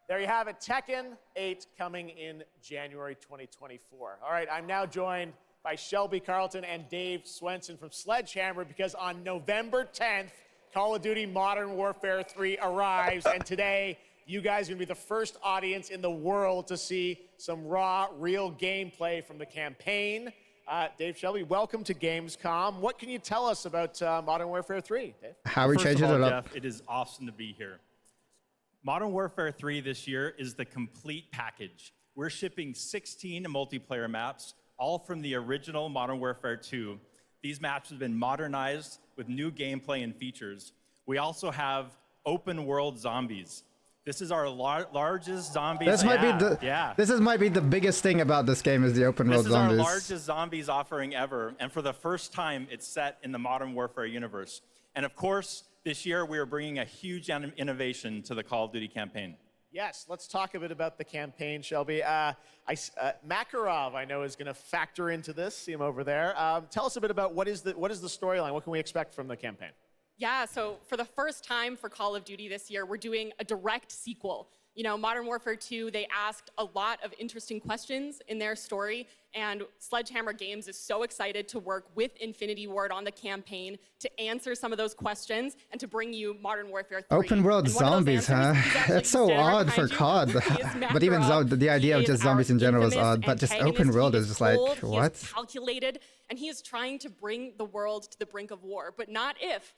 S3: There you have it, Tekken 8 coming in January 2024. All right, I'm now joined by Shelby Carlton and Dave Swenson from Sledgehammer because on November 10th, Call of Duty Modern Warfare 3 arrives, and today you guys are going to be the first audience in the world to see some raw, real gameplay from the campaign. Dave, Shelby, welcome to Gamescom. What can you tell us about Modern Warfare 3, Dave?
S2: How we changing it up?
S18: Jeff, it is awesome to be here. Modern Warfare 3 this year is the complete package. We're shipping 16 multiplayer maps, all from the original Modern Warfare 2. These maps have been modernized with new gameplay and features. We also have open world zombies. This is our largest zombies.
S2: This might be the biggest thing about this game is the open world zombies.
S18: This is our largest zombies offering ever, and for the first time, it's set in the Modern Warfare universe. And of course, this year we are bringing a huge innovation to the Call of Duty campaign.
S3: Yes, let's talk a bit about the campaign, Shelby. Makarov, I know, is going to factor into this. See him over there. Tell us a bit about what is the storyline? What can we expect from the campaign?
S19: Yeah, so for the first time for Call of Duty this year, we're doing a direct sequel. You know, Modern Warfare 2, they asked a lot of interesting questions in their story, and Sledgehammer Games is so excited to work with Infinity Ward on the campaign to answer some of those questions and to bring you Modern Warfare 3.
S2: Open world zombies, huh? It's so odd for COD. But even the idea of just zombies in general is odd, but just open world is just like, what?
S19: He is calculated, and he is trying to bring the world to the brink of war, but not if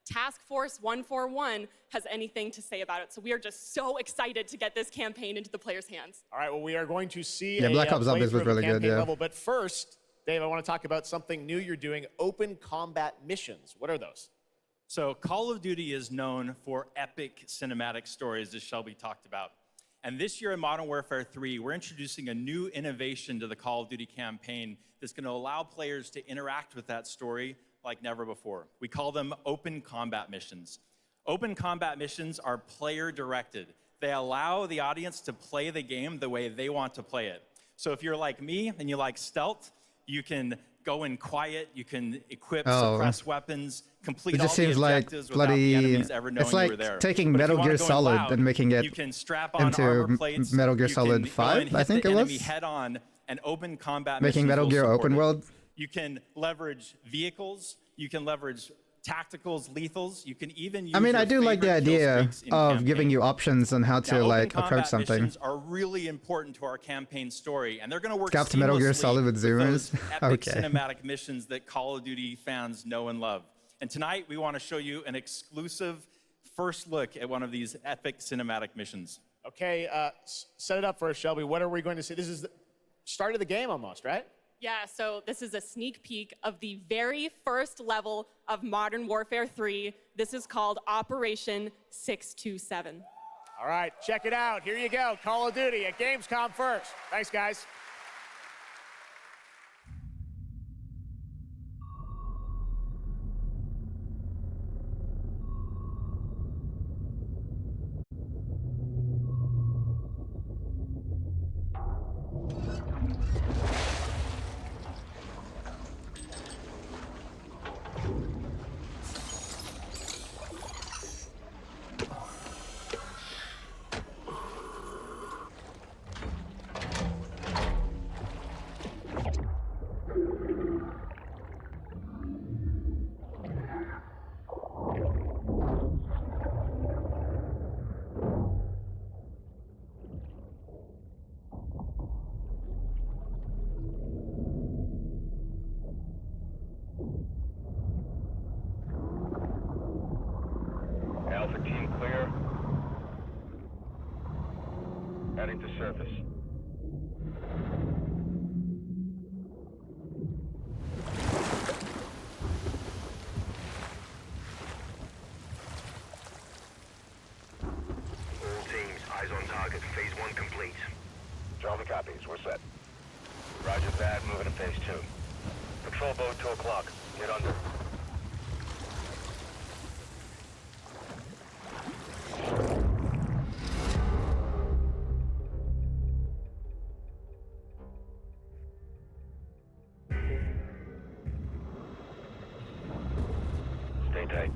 S19: Task Force 141 has anything to say about it. So we are just so excited to get this campaign into the players' hands.
S3: All right, well, we are going to see
S2: Black Ops Zombies was really good, yeah.
S3: level. But first, Dave, I want to talk about something new you're doing, open combat missions. What are those?
S18: So Call of Duty is known for epic cinematic stories, as Shelby talked about. And this year in Modern Warfare 3, we're introducing a new innovation to the Call of Duty campaign that's going to allow players to interact with that story like never before. We call them open combat missions. Open combat missions are player-directed. They allow the audience to play the game the way they want to play it. So if you're like me and you like stealth, you can go in quiet, you can equip, suppress weapons, complete all the objectives without the enemies ever knowing you were there.
S2: It's like taking Metal Gear Solid and making it
S18: you can strap on
S2: into
S18: armor plates,
S2: Metal Gear Solid 5, I think it was.
S18: Enemy head on, and open combat
S2: making Metal Gear open world.
S18: You can leverage vehicles, you can leverage tacticals, lethals, you can even use
S2: I mean, I do like the idea of giving you options on how to like approach something.
S18: Missions are really important to our campaign story, and they're going to work
S2: Scout to Metal Gear Solid with zoomers.
S18: Epic cinematic missions that Call of Duty fans know and love. And tonight we want to show you an exclusive first look at one of these epic cinematic missions.
S3: Okay, set it up for us, Shelby. What are we going to see? This is the start of the game almost, right?
S19: Yeah, so this is a sneak peek of the very first level of Modern Warfare 3. This is called Operation 627.
S3: All right, check it out. Here you go, Call of Duty at Gamescom first. Thanks, guys.
S20: reporting to surface. All teams, eyes on target. Phase 1 complete. Charlie copies. We're set. Roger that. Moving to phase 2. Patrol boat 2 o'clock. Get under. Stay tight.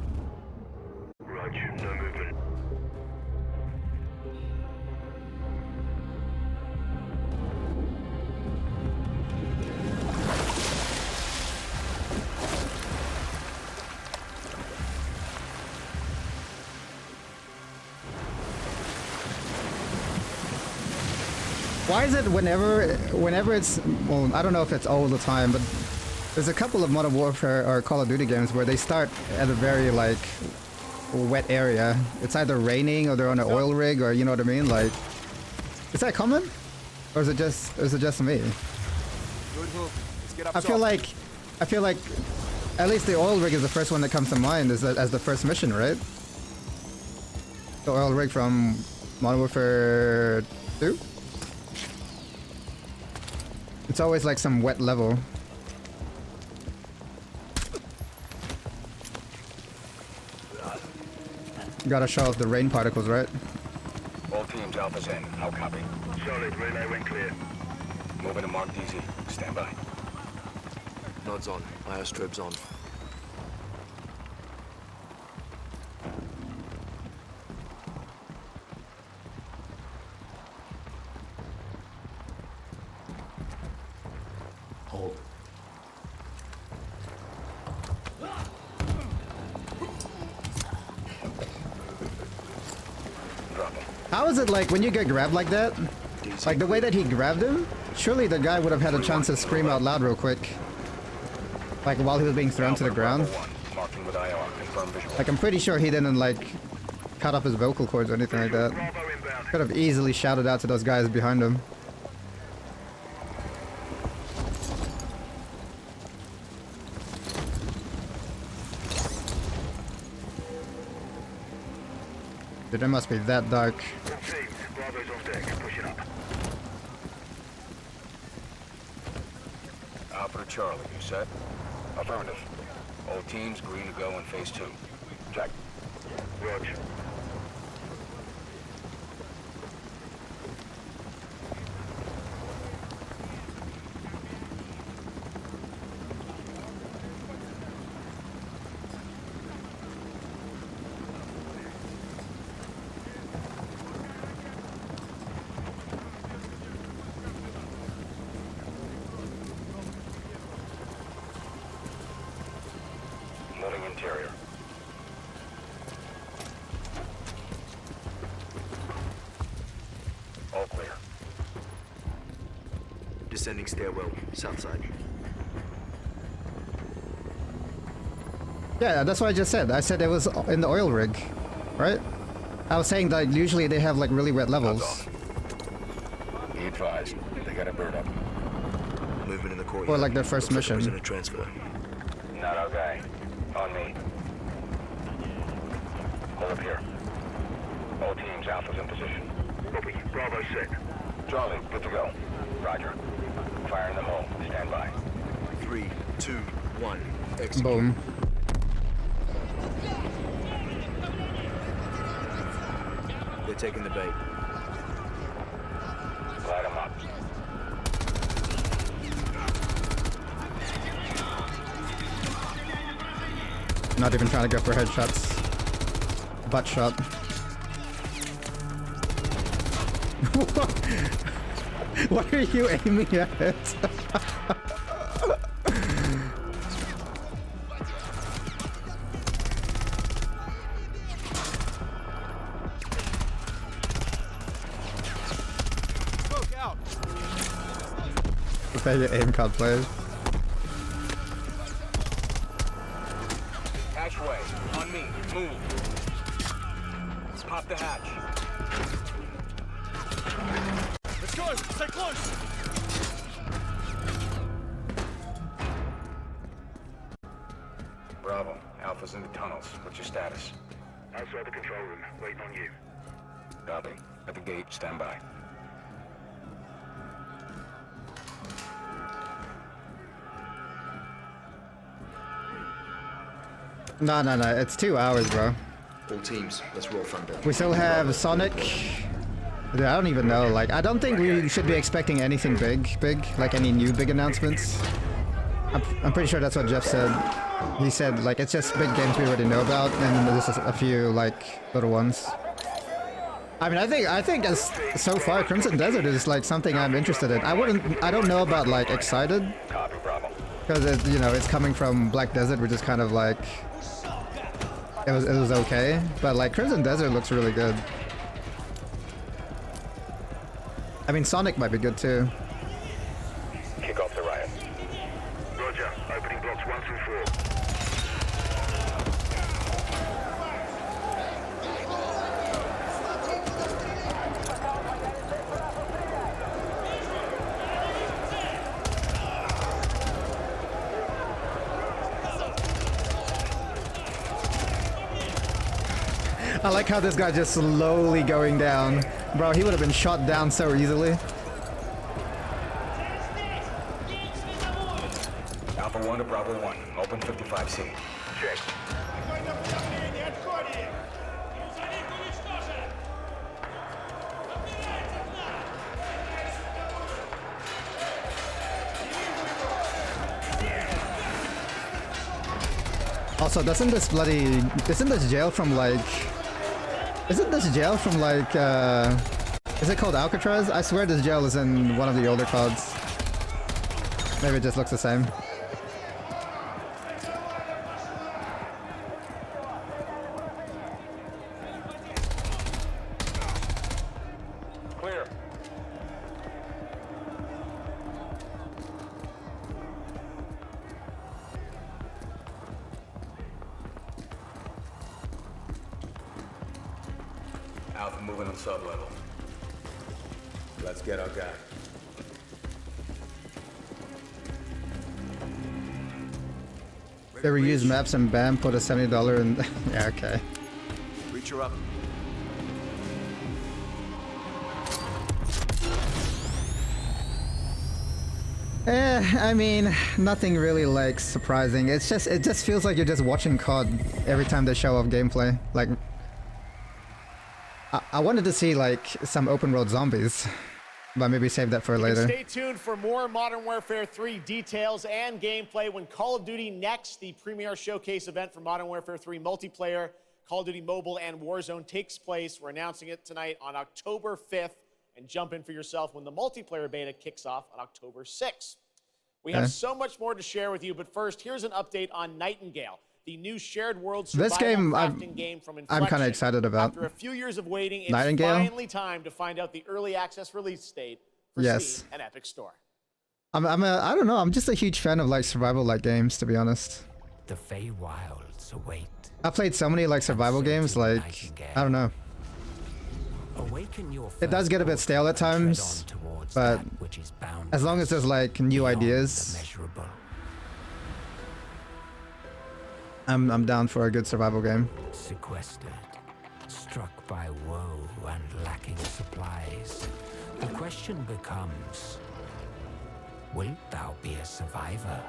S20: Roger. No movement.
S2: Why is it whenever it's, well, I don't know if it's all the time, but there's a couple of Modern Warfare or Call of Duty games where they start at a very like wet area. It's either raining or they're on an oil rig, or you know what I mean? Like, is that common, or is it just me?
S20: Good hook. Let's get up
S2: I feel like at least the oil rig is the first one that comes to mind as the first mission, right? The oil rig from Modern Warfare 2. It's always like some wet level. You gotta show off the rain particles, right?
S20: All teams, Alpha's in. How copy? Solid. Relay went clear. Moving to Mark DZ. Stand by.
S21: Nods on. Iostrobes on. Hold.
S2: How is it like when you get grabbed like that? Like the way that he grabbed him? Surely the guy would have had a chance to scream out loud real quick. Like while he was being thrown to the ground.
S20: Marking with IR. Confirm visual.
S2: Like I'm pretty sure he didn't like cut off his vocal cords or anything like that. Could have easily shouted out to those guys behind him. Dude, it must be that dark.
S20: All teams, Bravo's on deck. Pushing up. Alpha to Charlie. You set? Affirmative. All teams green to go in phase 2. Check. Roger. Moving interior. All clear.
S21: Descending stairwell, south side.
S2: Yeah, that's what I just said. I said it was in the oil rig, right? I was saying that usually they have like really wet levels.
S20: Be advised. They got a bird up.
S21: Movement in the courtyard.
S2: Or like their first
S21: Looks like
S2: mission.
S21: a transfer.
S20: Not our guy. On me. Hold up here. All teams, Alpha's in position. Copy. Bravo set. Charlie, good to go. Roger. Fire in the hole. Stand by.
S21: 3, 2, 1. Execute.
S2: Boom.
S21: They're taking the bait.
S20: Light them up.
S2: Not even trying to go for headshots. Butt shot. What are you aiming at? Prepare your aim card, players.
S20: Hatchway. On me. Move. Pop the hatch.
S4: go! Stay close!
S21: Bravo. Alpha's in the tunnels. What's your status?
S20: Outside the control room, waiting on you.
S21: Copy. At the gate, stand by.
S2: No, it's 2 hours, bro.
S21: All teams, let's roll from there.
S2: We still have Sonic. Dude, I don't even know. Like, I don't think we should be expecting anything big, like any new big announcements. I'm pretty sure that's what Jeff said. He said, like, it's just big games we already know about, and there's just a few, like, little ones. I mean, I think as so far, Crimson Desert is, like, something I'm interested in. I don't know about, like, excited. Because, you know, it's coming from Black Desert, which is kind of, like, it was okay. But, like, Crimson Desert looks really good. I mean, Sonic might be good, too.
S20: Kick off the riot. Roger. Opening blocks 1 through 4.
S2: I like how this guy just slowly going down. Bro, he would have been shot down so easily.
S21: Alpha 1 to Bravo 1. Open 55C.
S20: Check.
S2: Also, isn't this jail from like, is it called Alcatraz? I swear this jail is in one of the older CODs. Maybe it just looks the same.
S20: Clear.
S21: Alpha moving on sub-level. Let's get our guy.
S2: They reuse maps and bam, put a $70 in. Yeah, okay.
S21: Reach her up.
S2: I mean, nothing really like surprising. It just feels like you're just watching COD every time they show off gameplay. Like, I wanted to see like some open world zombies, but maybe save that for later.
S3: Stay tuned for more Modern Warfare 3 details and gameplay when Call of Duty Next, the premier showcase event for Modern Warfare 3 multiplayer, Call of Duty Mobile, and Warzone takes place. We're announcing it tonight on October 5th, and jump in for yourself when the multiplayer beta kicks off on October 6th. We have so much more to share with you, but first, here's an update on Nightingale, the new shared world survival crafting game from Inflection.
S2: I'm kind of excited about.
S3: After a few years of waiting, it's
S2: Nightingale?
S3: finally time to find out the early access release date for Steam and Epic Store.
S2: I don't know. I'm just a huge fan of like survival like games, to be honest.
S7: The Feywilds await.
S2: I played so many like survival games, like I don't know. It does get a bit stale at times, but as long as there's like new ideas, I'm down for a good survival game.
S7: Sequestered, struck by woe and lacking supplies, the question becomes, wilt thou be a survivor?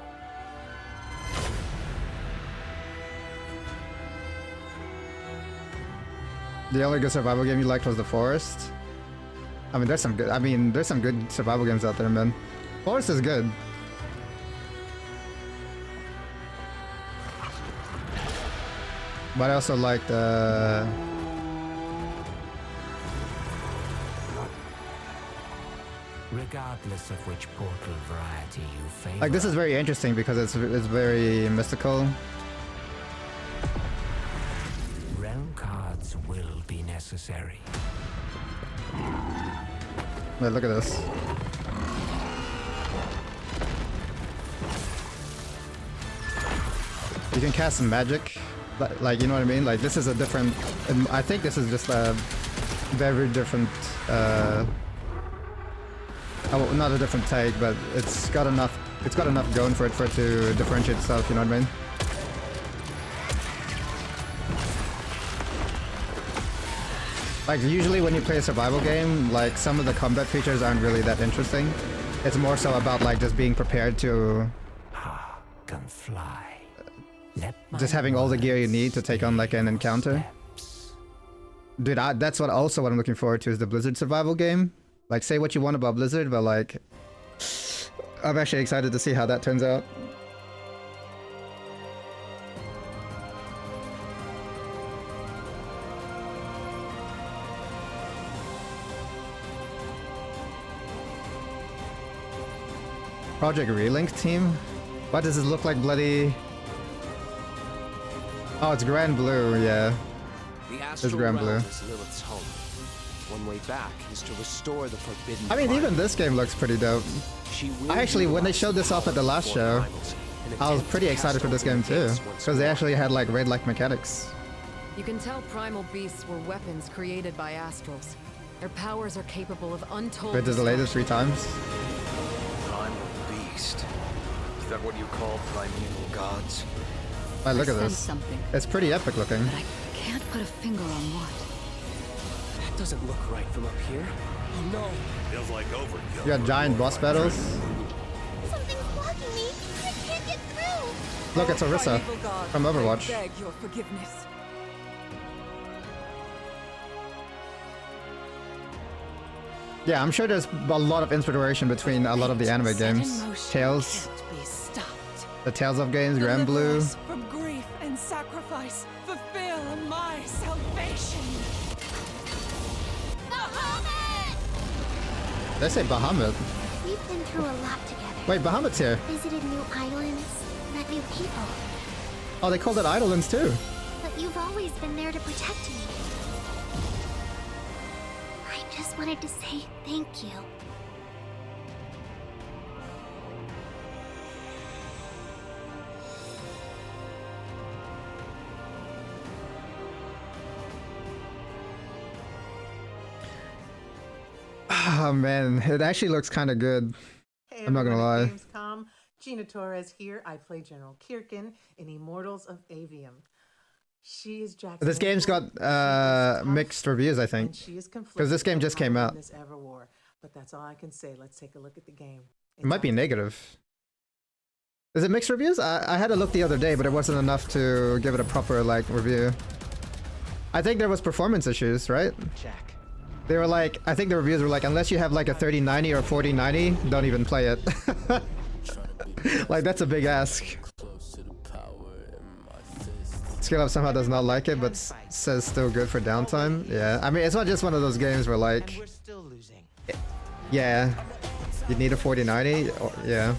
S2: The only good survival game you liked was The Forest. I mean, there's some good survival games out there, man. Forest is good. But I also liked
S7: Regardless of which portal variety you favor.
S2: like this is very interesting because it's very mystical.
S7: Realm cards will be necessary.
S2: Wait, look at this. You can cast some magic, like, you know what I mean? Like, this is a different, I think this is just a very different Oh, not a different take, but it's got enough going for it to differentiate itself, you know what I mean? Like, usually when you play a survival game, like, some of the combat features aren't really that interesting. It's more so about, like, just being prepared to...
S7: Can fly.
S2: Just having all the gear you need to take on, like, an encounter. Dude, that's what I'm looking forward to, is the Blizzard survival game. Like, say what you want about Blizzard, but, like... I'm actually excited to see how that turns out. Project Relink team? What does this look like, bloody? Oh, it's Grand Blue, yeah. It's Grand Blue.
S4: Is Lilith's home. One way back is to restore the forbidden.
S2: I mean, even this game looks pretty dope. I actually, when they showed this off at the last show, I was pretty excited for this game too, because they actually had like raid-like mechanics.
S13: You can tell primal beasts were weapons created by astrals. Their powers are capable of untold.
S2: Raid is the latest 3 times.
S4: Primal beast. Is that what you call primeval gods?
S2: Right, look at this. It's pretty epic looking.
S13: But I can't put a finger on what.
S4: That doesn't look right from up here. Oh no.
S20: Feels like overkill.
S2: You got giant boss battles.
S22: Something's blocking me. I can't get through.
S2: Look, it's Orisa from Overwatch.
S22: I beg your forgiveness.
S2: Yeah, I'm sure there's a lot of inspiration between a lot of the anime games. Tales. The Tales of games, Grand Blue.
S22: From grief and sacrifice, fulfill my salvation.
S2: Did I say Bahamut?
S22: We've been through a lot together.
S2: Wait, Bahamut's here.
S22: Visited new islands, met new people.
S2: Oh, they called it Eidolons too.
S22: But you've always been there to protect me. I just wanted to say thank you.
S2: Oh man, it actually looks kind of good.
S23: Hey,
S2: I'm not gonna lie.
S23: Gamescom. Gina Torres here. I play General Kirkin in Immortals of Avium. She is Jackson.
S2: This game's got mixed reviews, I think, because this game just came out.
S23: But that's all I can say. Let's take a look at the game.
S2: It might be negative. Is it mixed reviews? I had a look the other day, but it wasn't enough to give it a proper like review. I think there was performance issues, right?
S23: Jack.
S2: They were like, I think the reviews were like, unless you have like a 3090 or 4090, don't even play it. Like, that's a big ask. Skill Up somehow does not like it, but says still good for downtime. Yeah, I mean, it's not just one of those games where like, yeah, you need a 4090. Or, yeah.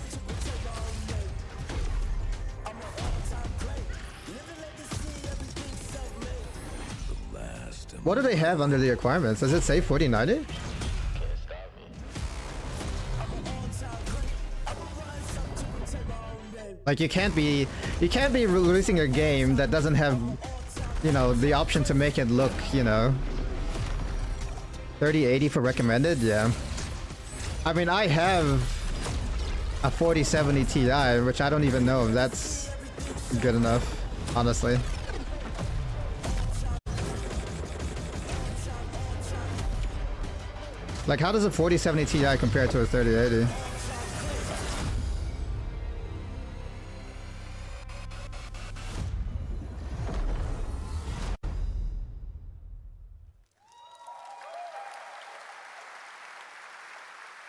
S2: What do they have under the requirements? Does it say 4090? Like, you can't be releasing a game that doesn't have, you know, the option to make it look, you know, 3080 for recommended. Yeah. I mean, I have a 4070 Ti, which I don't even know if that's good enough, honestly. Like, how does a 4070 Ti compare to a 3080?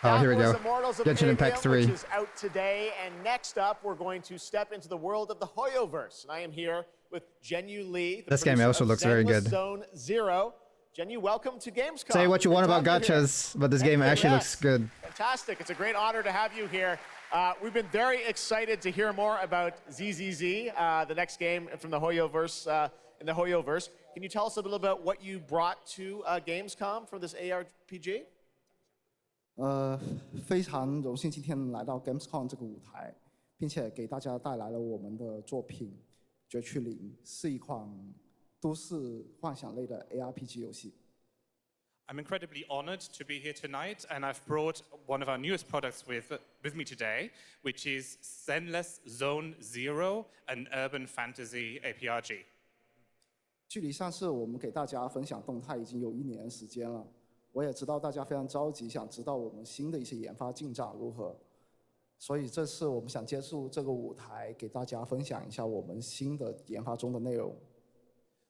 S2: Oh, here we go. Genshin Impact 3.
S3: Which is out today, and next up, we're going to step into the world of the Hoyoverse. And I am here with Jenyu Lee.
S2: This game also looks very good.
S3: Zone Zero. Jenyu, welcome to Gamescom.
S2: Say what you want about gachas, but this game actually looks good.
S3: Fantastic. It's a great honor to have you here. We've been very excited to hear more about ZZZ, the next game from the Hoyoverse, in the Hoyoverse. Can you tell us a little about what you brought to Gamescom for this ARPG?
S24: 非常荣幸今天来到 Gamescom 这个舞台，并且给大家带来了我们的作品《绝区零》，是一款都市幻想类的 ARPG 游戏。
S1: I'm incredibly honored to be here tonight, and I've brought one of our newest products with me today, which is Zenless Zone Zero, an urban fantasy APRG.
S24: 距离上次我们给大家分享动态已经有1年的时间了，我也知道大家非常着急，想知道我们新的一些研发进展如何，所以这次我们想借助这个舞台，给大家分享一下我们新的研发中的内容。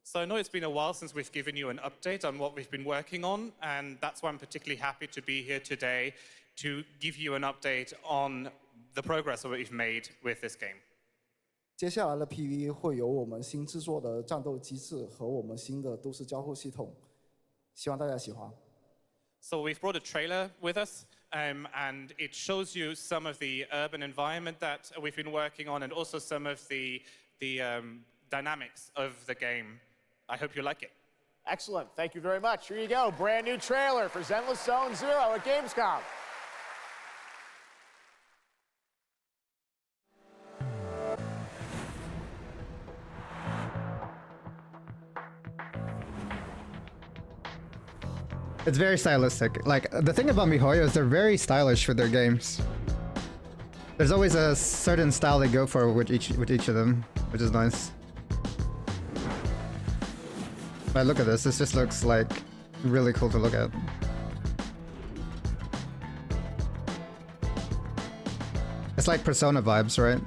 S1: So I know it's been a while since we've given you an update on what we've been working on, and that's why I'm particularly happy to be here today to give you an update on the progress that we've made with this game.
S24: 接下来的 PV 会有我们新制作的战斗机制和我们新的都市交互系统，希望大家喜欢。
S1: So we've brought a trailer with us, and it shows you some of the urban environment that we've been working on, and also some of the dynamics of the game. I hope you like it.
S3: Excellent. Thank you very much. Here you go. Brand new trailer for Zenless Zone Zero at Gamescom.
S2: It's very stylistic. Like, the thing about MiHoYo is they're very stylish for their games. There's always a certain style they go for with each of them, which is nice. But look at this. This just looks like really cool to look at. It's like Persona vibes, right?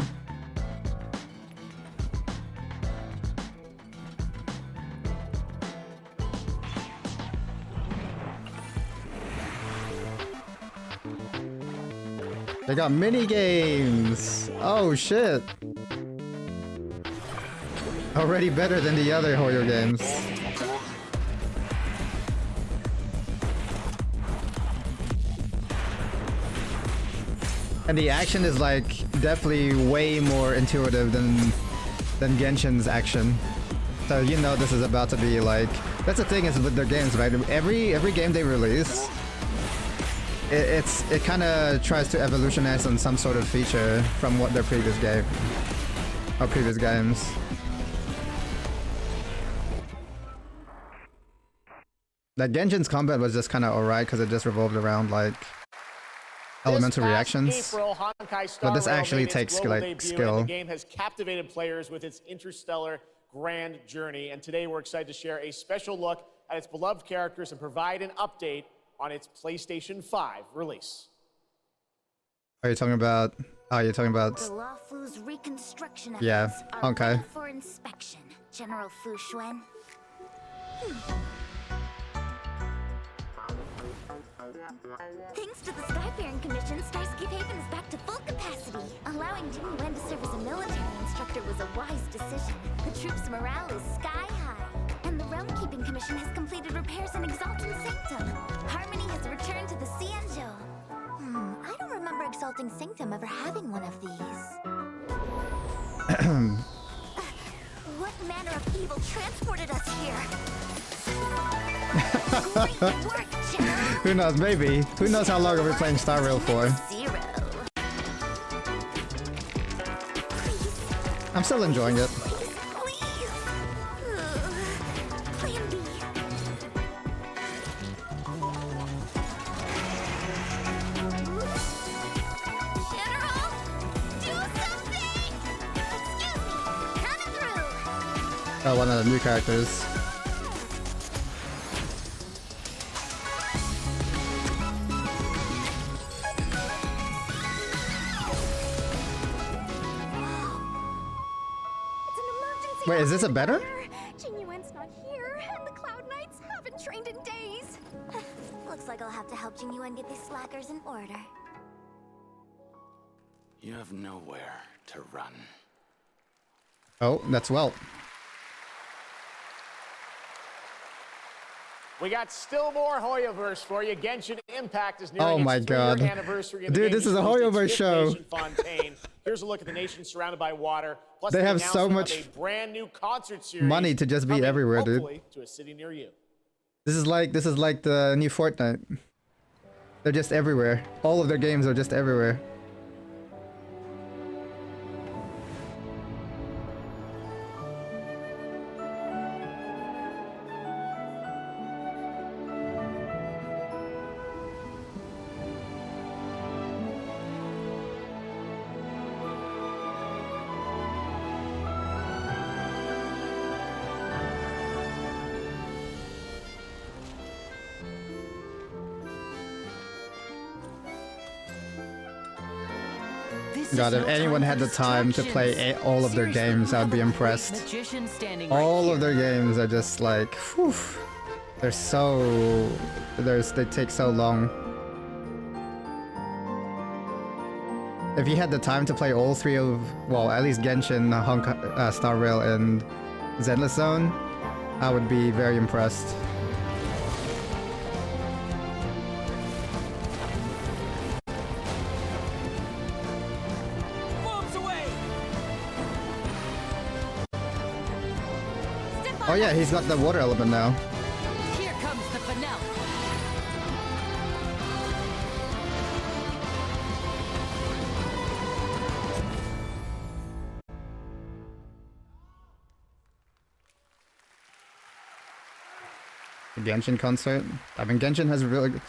S2: They got mini games. Oh shit. Already better than the other Hoyo games. And the action is like definitely way more intuitive than Genshin's action. So you know this is about to be like, that's the thing is with their games, right? Every game they release, it kind of tries to evolutionize on some sort of feature from what their previous game or previous games. Like Genshin's combat was just kind of alright because it just revolved around like elemental reactions. But this actually takes like skill.
S3: The game has captivated players with its interstellar grand journey, and today we're excited to share a special look at its beloved characters and provide an update on its PlayStation 5 release.
S2: Are you talking about? Oh, you're talking about?
S5: The Lawfu's reconstruction
S2: Yeah.
S5: efforts are
S2: Okay.
S5: ready for inspection, General Fu Xuan. Thanks to the Skyfaring Commission, Starscape Haven is back to full capacity. Allowing Jimmy Wen to serve as a military instructor was a wise decision. The troops' morale is sky high. And the Realm Keeping Commission has completed repairs in Exalting Sanctum. Harmony has returned to the Xianzhou. I don't remember Exalting Sanctum ever having one of these. What manner of evil transported us here? Great work, General!
S2: Who knows? Maybe. Who knows how long are we playing Star Rail for?
S5: Zero.
S2: I'm still enjoying it.
S5: Plan B. General, do something! Excuse me, coming through.
S2: Oh, one of the new characters. Wait, is this a better?
S5: Jing Yuan's not here, and the Cloud Knights haven't trained in days. Looks like I'll have to help Jing Yuan get these slackers in order.
S21: You have nowhere to run.
S2: Oh, that's well.
S3: We got still more Hoyoverse for you. Genshin Impact is nearing
S2: Oh my
S3: its
S2: God.
S3: 3-year anniversary. And the
S2: Dude,
S3: game
S2: this is a
S3: just released
S2: Hoyoverse
S3: its
S2: show.
S3: fifth nation, Fontaine. Here's a look at the nation surrounded by water. Plus
S2: They
S3: the
S2: have so
S3: announcement
S2: much
S3: of a brand new concert series
S2: money to just be
S3: coming,
S2: everywhere, dude.
S3: hopefully, to a city near you.
S2: This is like the new Fortnite. They're just everywhere. All of their games are just everywhere. God, if anyone had the time to play all of their games, I would be impressed. All of their games are just like, whew, they're so, they take so long. If you had the time to play all three of, well, at least Genshin, Star Rail, and Zenless Zone, I would be very impressed. Oh yeah, he's got the water element now.
S17: Here comes the finale.
S2: The Genshin concert. I mean, Genshin has really good,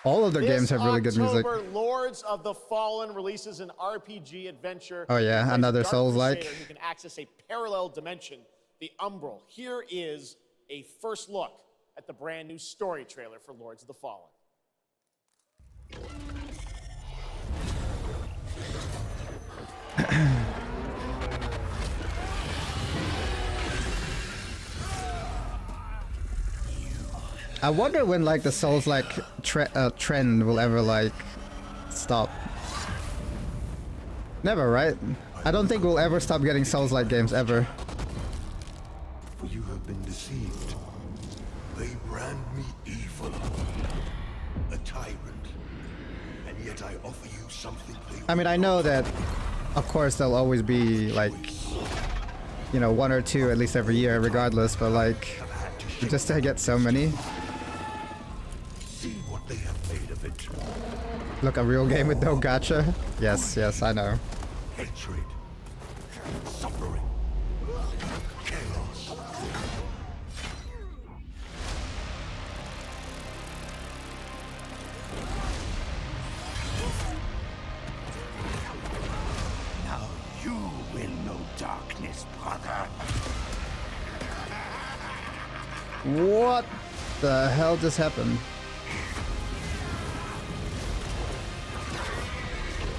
S2: all of their games have really good music.
S3: Lords of the Fallen releases an RPG adventure.
S2: Oh yeah, another Souls-like.
S3: You can access a parallel dimension, the Umbral. Here is a first look at the brand new story trailer for Lords of the Fallen.
S2: I wonder when like the Souls-like trend will ever like stop. Never, right? I don't think we'll ever stop getting Souls-like games ever.
S8: For you have been deceived. They brand me evil, a tyrant, and yet I offer you something they
S2: I mean, I know that, of course, there'll always be like, you know, one or two at least every year, regardless. But like, just to get so many.
S8: see what they have made of it.
S2: Look, a real game with no gacha. Yes, yes, I know.
S8: Hatred, suffering, chaos. Now you will know darkness, brother.
S2: What the hell just happened?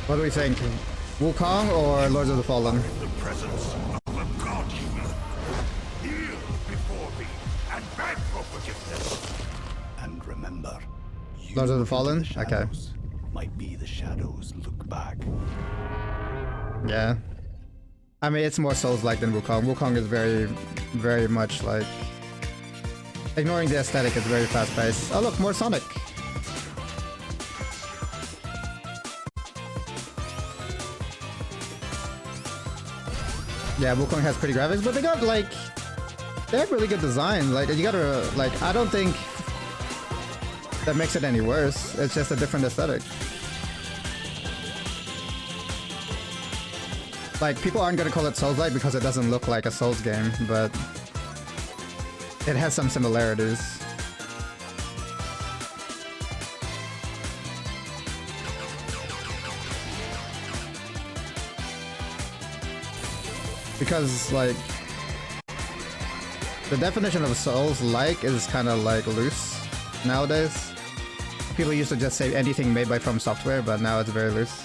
S2: What do we think? Wukong or Lords of the Fallen?
S8: The presence of a god human. Kneel before me and beg for forgiveness. And remember,
S2: Lords of the Fallen? Okay.
S8: might be the shadows look back.
S2: Yeah. I mean, it's more Souls-like than Wukong. Wukong is very, very much like... Ignoring the aesthetic, it's very fast-paced. Oh look, more Sonic! Yeah, Wukong has pretty graphics, but they got like... They have really good design. Like, you gotta... Like, I don't think... that makes it any worse. It's just a different aesthetic. Like, people aren't gonna call it Souls-like because it doesn't look like a Souls game, but... it has some similarities. Because, like, the definition of Souls-like is kind of like loose nowadays. People used to just say anything made by From Software, but now it's very loose.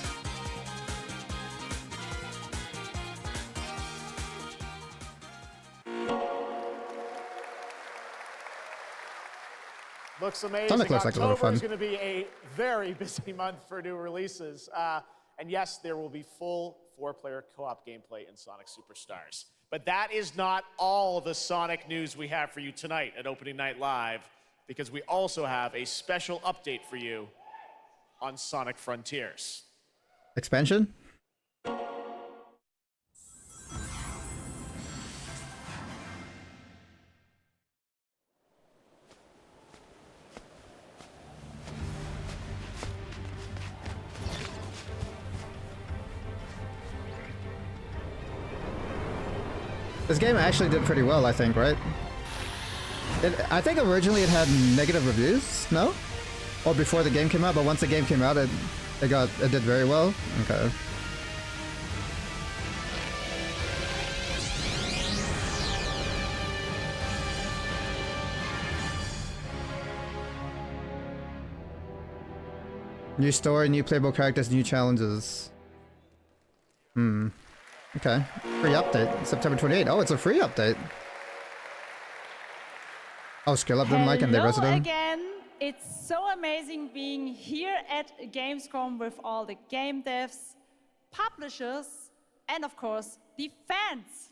S3: Looks amazing.
S2: Sonic looks like a lot of
S3: October is
S2: fun.
S3: going to be a very busy month for new releases. And yes, there will be full 4-player co-op gameplay in Sonic Superstars. But that is not all the Sonic news we have for you tonight at Opening Night Live, because we also have a special update for you on Sonic Frontiers.
S2: Expansion? This game actually did pretty well, I think, right? I think originally it had negative reviews, no? Or before the game came out, but once the game came out, it did very well. Okay. New story, new playable characters, new challenges. Okay. Free update. September 28th. Oh, it's a free update. Oh, scale up the mic and the
S14: Hello
S2: resident.
S14: again. It's so amazing being here at Gamescom with all the game devs, publishers, and of course, the fans.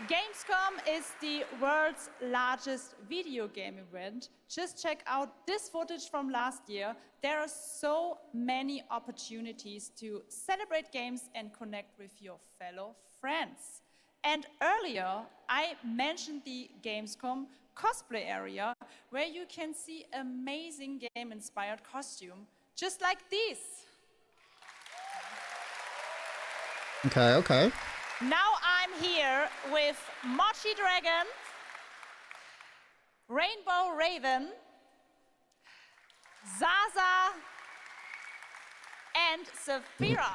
S14: Gamescom is the world's largest video game event. Just check out this footage from last year. There are so many opportunities to celebrate games and connect with your fellow friends. And earlier, I mentioned the Gamescom cosplay area, where you can see amazing game-inspired costume, just like this.
S2: Okay, okay.
S14: Now I'm here with Mochi Dragon, Rainbow Raven, Zaza, and Saphira.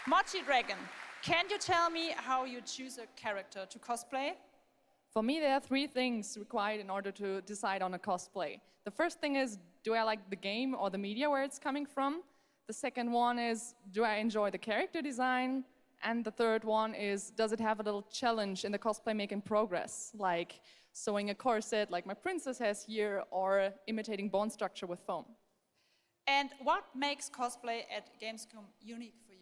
S14: Mochi Dragon, can you tell me how you choose a character to cosplay?
S6: For me, there are 3 things required in order to decide on a cosplay. The first thing is, do I like the game or the media where it's coming from? The second one is, do I enjoy the character design? And the third one is, does it have a little challenge in the cosplay making progress, like sewing a corset like my princess has here, or imitating bone structure with foam?
S14: And what makes cosplay at Gamescom unique for you?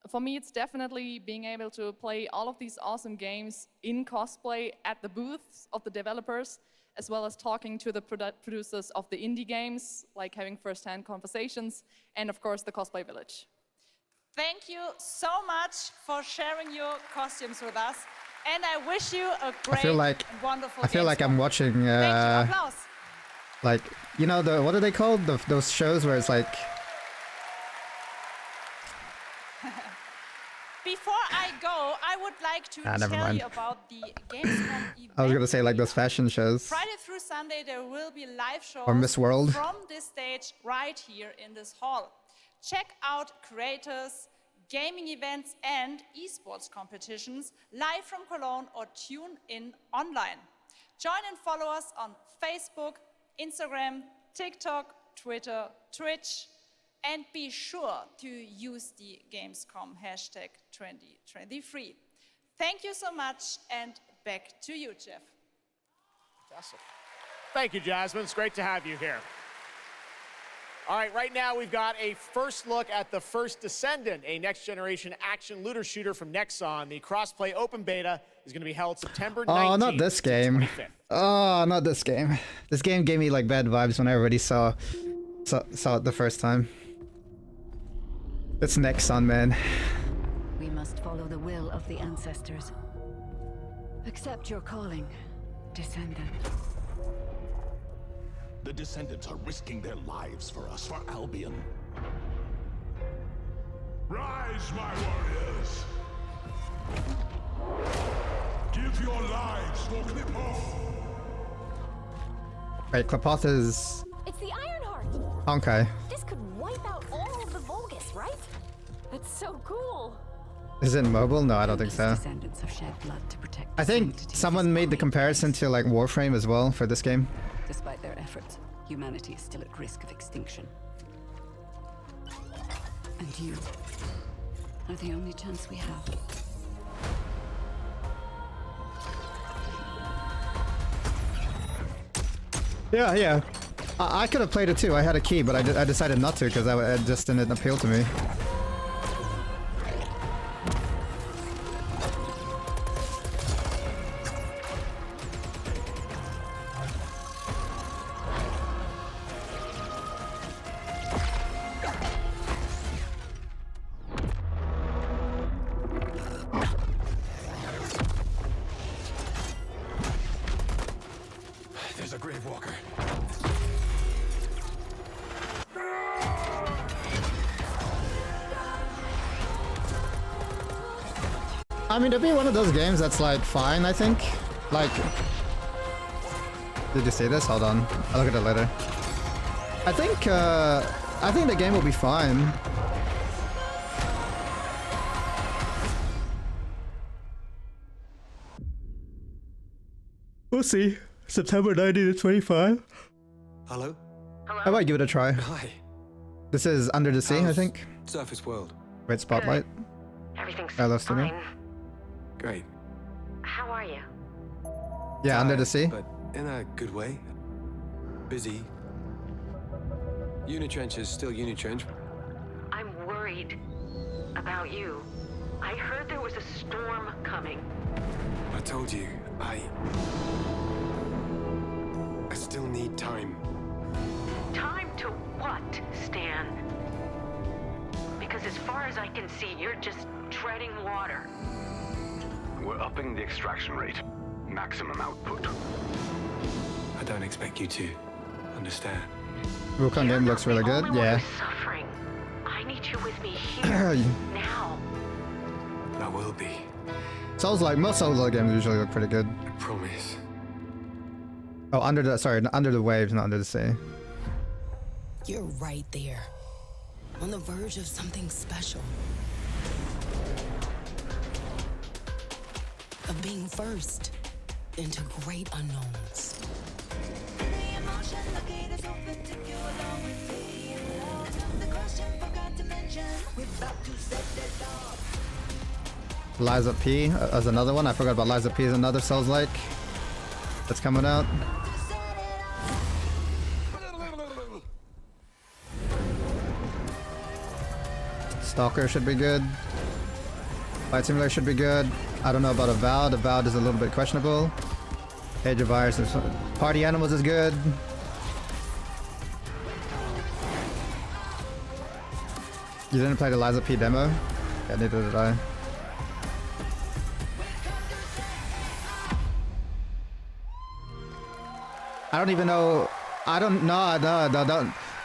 S6: For me, it's definitely being able to play all of these awesome games in cosplay at the booths of the developers, as well as talking to the producers of the indie games, like having first-hand conversations, and of course, the Cosplay Village.
S14: Thank you so much for sharing your costumes with us, and I wish you a great and wonderful
S2: I feel like I'm watching,
S14: Thank you. Applause.
S2: like, you know, what are they called? Those shows where it's like...
S14: Before I go, I would like to
S2: never
S14: tell
S2: mind.
S14: you about the Gamescom event.
S2: I was gonna say like those fashion shows.
S14: Friday through Sunday, there will be live shows
S2: Or Miss World.
S14: from this stage right here in this hall. Check out creators, gaming events, and esports competitions live from Cologne or tune in online. Join and follow us on Facebook, Instagram, TikTok, Twitter, Twitch, and be sure to use the Gamescom hashtag 2023. Thank you so much, and back to you, Jeff.
S3: Fantastic. Thank you, Jasmine. It's great to have you here. All right, right now we've got a first look at the first Descendant, a next-generation action looter shooter from Nexon. The crossplay open beta is going to be held September 19th.
S2: Oh, not this game. Oh, not this game. This game gave me like bad vibes when I already saw it the first time. It's Nexon, man.
S17: We must follow the will of the ancestors. Accept your calling, Descendant.
S8: The Descendants are risking their lives for us, for Albion. Rise, my warriors! Give your lives for Klipoth!
S2: Wait, Klipoth is...
S5: It's the Ironheart!
S2: Honkai.
S5: This could wipe out all of the Vulgus, right? That's so cool!
S2: Is it mobile? No, I don't think so.
S17: Descendants have shed blood to protect
S2: I think someone made the comparison to like Warframe as well for this game.
S17: Despite their efforts, humanity is still at risk of extinction. And you are the only chance we have.
S2: Yeah. I could have played it too. I had a key, but I decided not to because it just didn't appeal to me.
S8: There's a Grave Walker.
S2: I mean, it'd be one of those games that's like fine, I think. Like, did you see this? Hold on, I'll look at it later. I think the game will be fine. We'll see. September 19 to 25.
S10: Hello?
S2: I might give it a try.
S10: Hi.
S2: This is Under the Sea, I think.
S10: Surface World.
S2: Red Spotlight.
S11: Everything's
S2: Hello, Studio.
S11: fine.
S10: Great.
S11: How are you?
S2: Yeah, Under the Sea.
S10: But in a good way. Busy. Unitrench is still Unitrench.
S11: I'm worried about you. I heard there was a storm coming.
S10: I told you, I still need time.
S11: Time to what, Stan? Because as far as I can see, you're just treading water.
S20: We're upping the extraction rate. Maximum output.
S10: I don't expect you to understand.
S2: Wukong game looks really good. Yeah.
S11: Suffering. I need you with me here now.
S10: I will be.
S2: Souls-like, most Souls-like games usually look pretty good.
S10: I promise.
S2: Oh, under the waves, not under the sea.
S12: You're right there, on the verge of something special. Of being first into great unknowns.
S2: Liza P as another one. I forgot about Liza P as another Souls-like that's coming out. Stalker should be good. Flight Simulator should be good. I don't know about Avowed. Avowed is a little bit questionable. Age of Virus is Party Animals is good. You didn't play the Liza P demo? Yeah, neither did I. I don't even know. I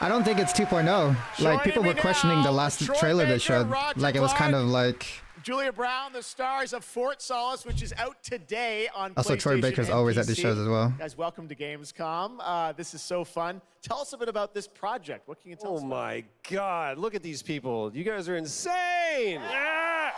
S2: don't think it's 2.0. Like, people were questioning the last trailer they showed. Like, it was kind of like...
S3: Julia Brown, the stars of Fort Solace, which is out today on
S2: also,
S3: PlayStation
S2: Troy Baker's
S3: and
S2: always
S3: PC.
S2: at these shows as well.
S3: Guys, welcome to Gamescom. This is so fun. Tell us a bit about this project. What can you tell us about?
S15: Oh my God, look at these people. You guys are insane. Yeah!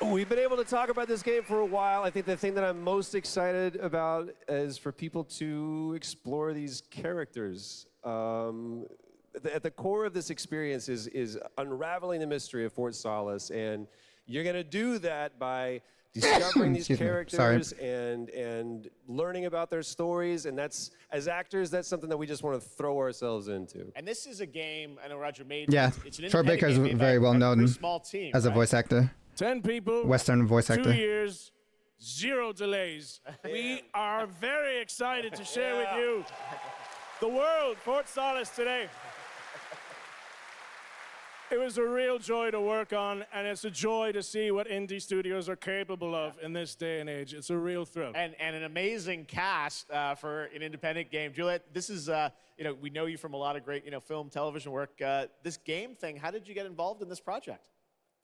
S15: We've been able to talk about this game for a while. I think the thing that I'm most excited about is for people to explore these characters. At the core of this experience is unraveling the mystery of Fort Solace, and you're going to do that by discovering these characters and learning about their stories. And that's, as actors, that's something that we just want to throw ourselves into.
S3: And this is a game, I know Roger made.
S2: Yeah,
S3: It's an
S2: Troy Baker is
S3: independent game
S2: very
S3: made
S2: well
S3: by a
S2: known
S3: pretty small team,
S2: as a
S3: right?
S2: voice actor.
S25: 10 people,
S2: Western voice
S25: 2
S2: actor.
S25: years, 0 delays. We are very excited to share with you the world, Fort Solace today. It was a real joy to work on, and it's a joy to see what indie studios are capable of in this day and age. It's a real thrill.
S3: And an amazing cast for an independent game. Juliet, this is, we know you from a lot of great, film, television work. This game thing, how did you get involved in this project?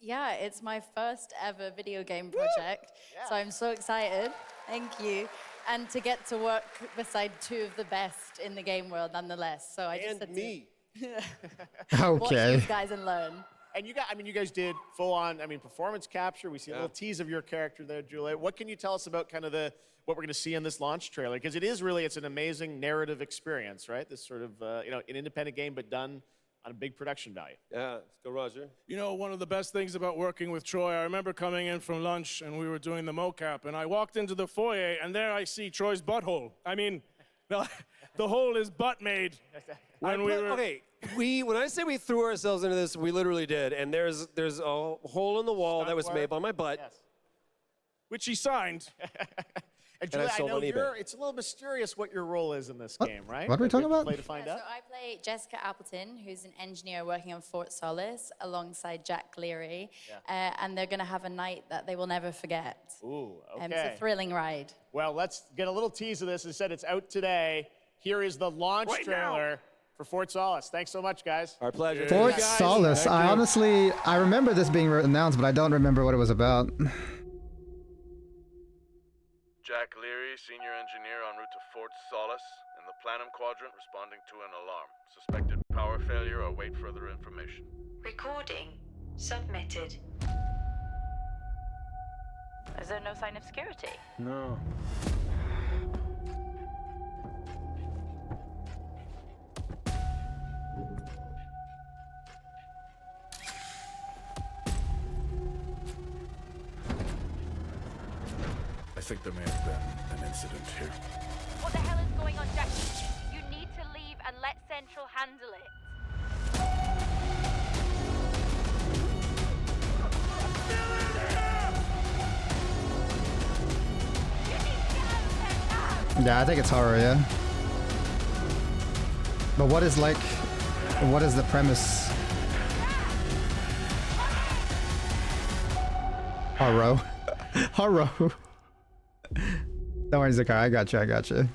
S26: Yeah, it's my first ever video game project, so I'm so excited. Thank you. And to get to work beside 2 of the best in the game world nonetheless. So I just had
S15: me.
S26: to watch these guys and learn.
S3: And you guys did full on, performance capture. We see a little tease of your character there, Juliet. What can you tell us about kind of what we're going to see in this launch trailer? Because it's an amazing narrative experience, right? This sort of, an independent game, but done on a big production value.
S15: Yeah, let's go, Roger.
S25: You know, one of the best things about working with Troy, I remember coming in from lunch and we were doing the mocap, and I walked into the foyer and there I see Troy's butthole. I mean, the hole is butt made.
S15: When I say we threw ourselves into this, we literally did. And there's a hole in the wall that was made by my butt.
S3: Yes.
S25: Which he signed.
S3: And Juliet, I know it's a little mysterious what your role is in this game, right?
S2: What are we talking about?
S3: Play to find out.
S26: So I play Jessica Appleton, who's an engineer working on Fort Solace alongside Jack Leary. And they're going to have a night that they will never forget.
S3: Ooh, okay.
S26: It's a thrilling ride.
S3: Well, let's get a little tease of this. As I said, it's out today. Here is the launch trailer for Fort Solace. Thanks so much, guys.
S15: Our pleasure.
S2: Fort Solace. I remember this being announced, but I don't remember what it was about.
S27: Jack Leary, senior engineer en route to Fort Solace, in the Planum Quadrant, responding to an alarm. Suspected power failure. Await further information.
S11: Recording submitted.
S28: Is there no sign of security?
S15: No.
S27: think there may have been an incident here.
S4: What the hell is going on, Jackie? You need to leave and let Central handle it.
S2: Yeah, I think it's horror, yeah. But what is the premise? Horror. Horror. Don't worry, Zakar, I got you.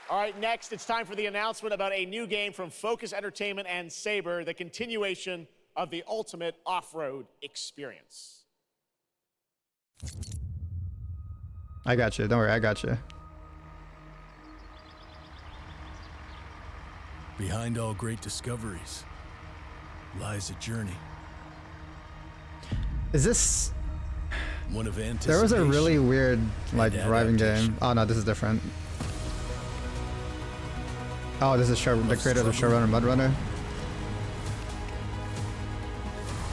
S3: All right, next, it's time for the announcement about a new game from Focus Entertainment and Saber, the continuation of the ultimate off-road experience.
S2: I got you, don't worry, I got you.
S7: Behind all great discoveries lies a journey.
S2: Is this...
S7: One of anticipation.
S2: There was a really weird, like, driving game. Oh no, this is different. Oh, this is the creators of Showrunner Mud Runner.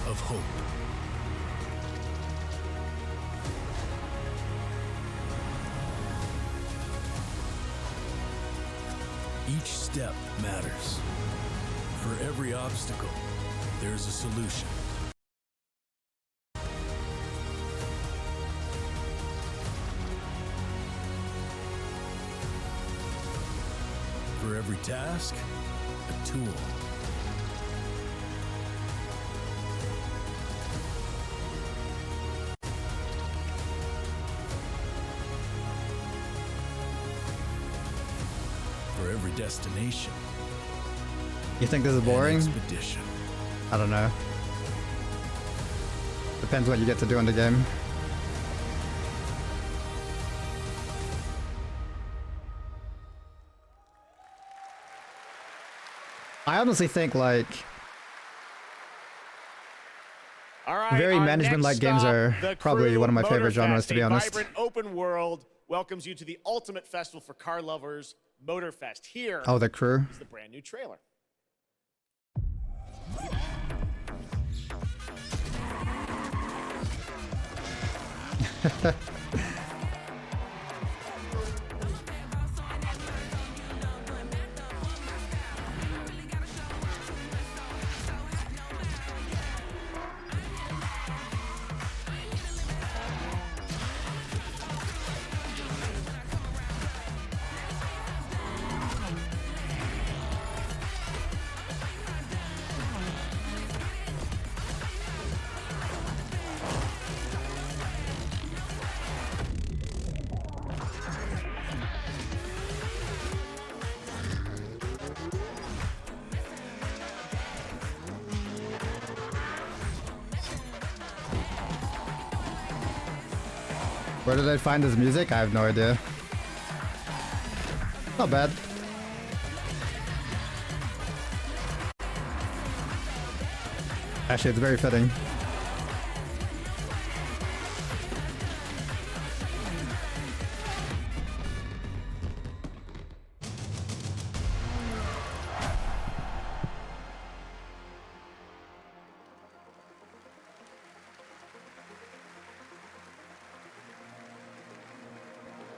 S7: Of hope. Each step matters. For every obstacle, there's a solution. For every task, a tool. For every destination.
S2: You think this is boring?
S7: Expedition.
S2: I don't know. Depends what you get to do in the game. I honestly think like very management-like games are probably one of my favorite genres, to be honest.
S3: Vibrant open world welcomes you to the ultimate festival for car lovers, Motorfest. Here
S2: The Crew
S3: is the brand new trailer.
S2: Where did I find this music? I have no idea. Not bad. Actually, it's very fitting.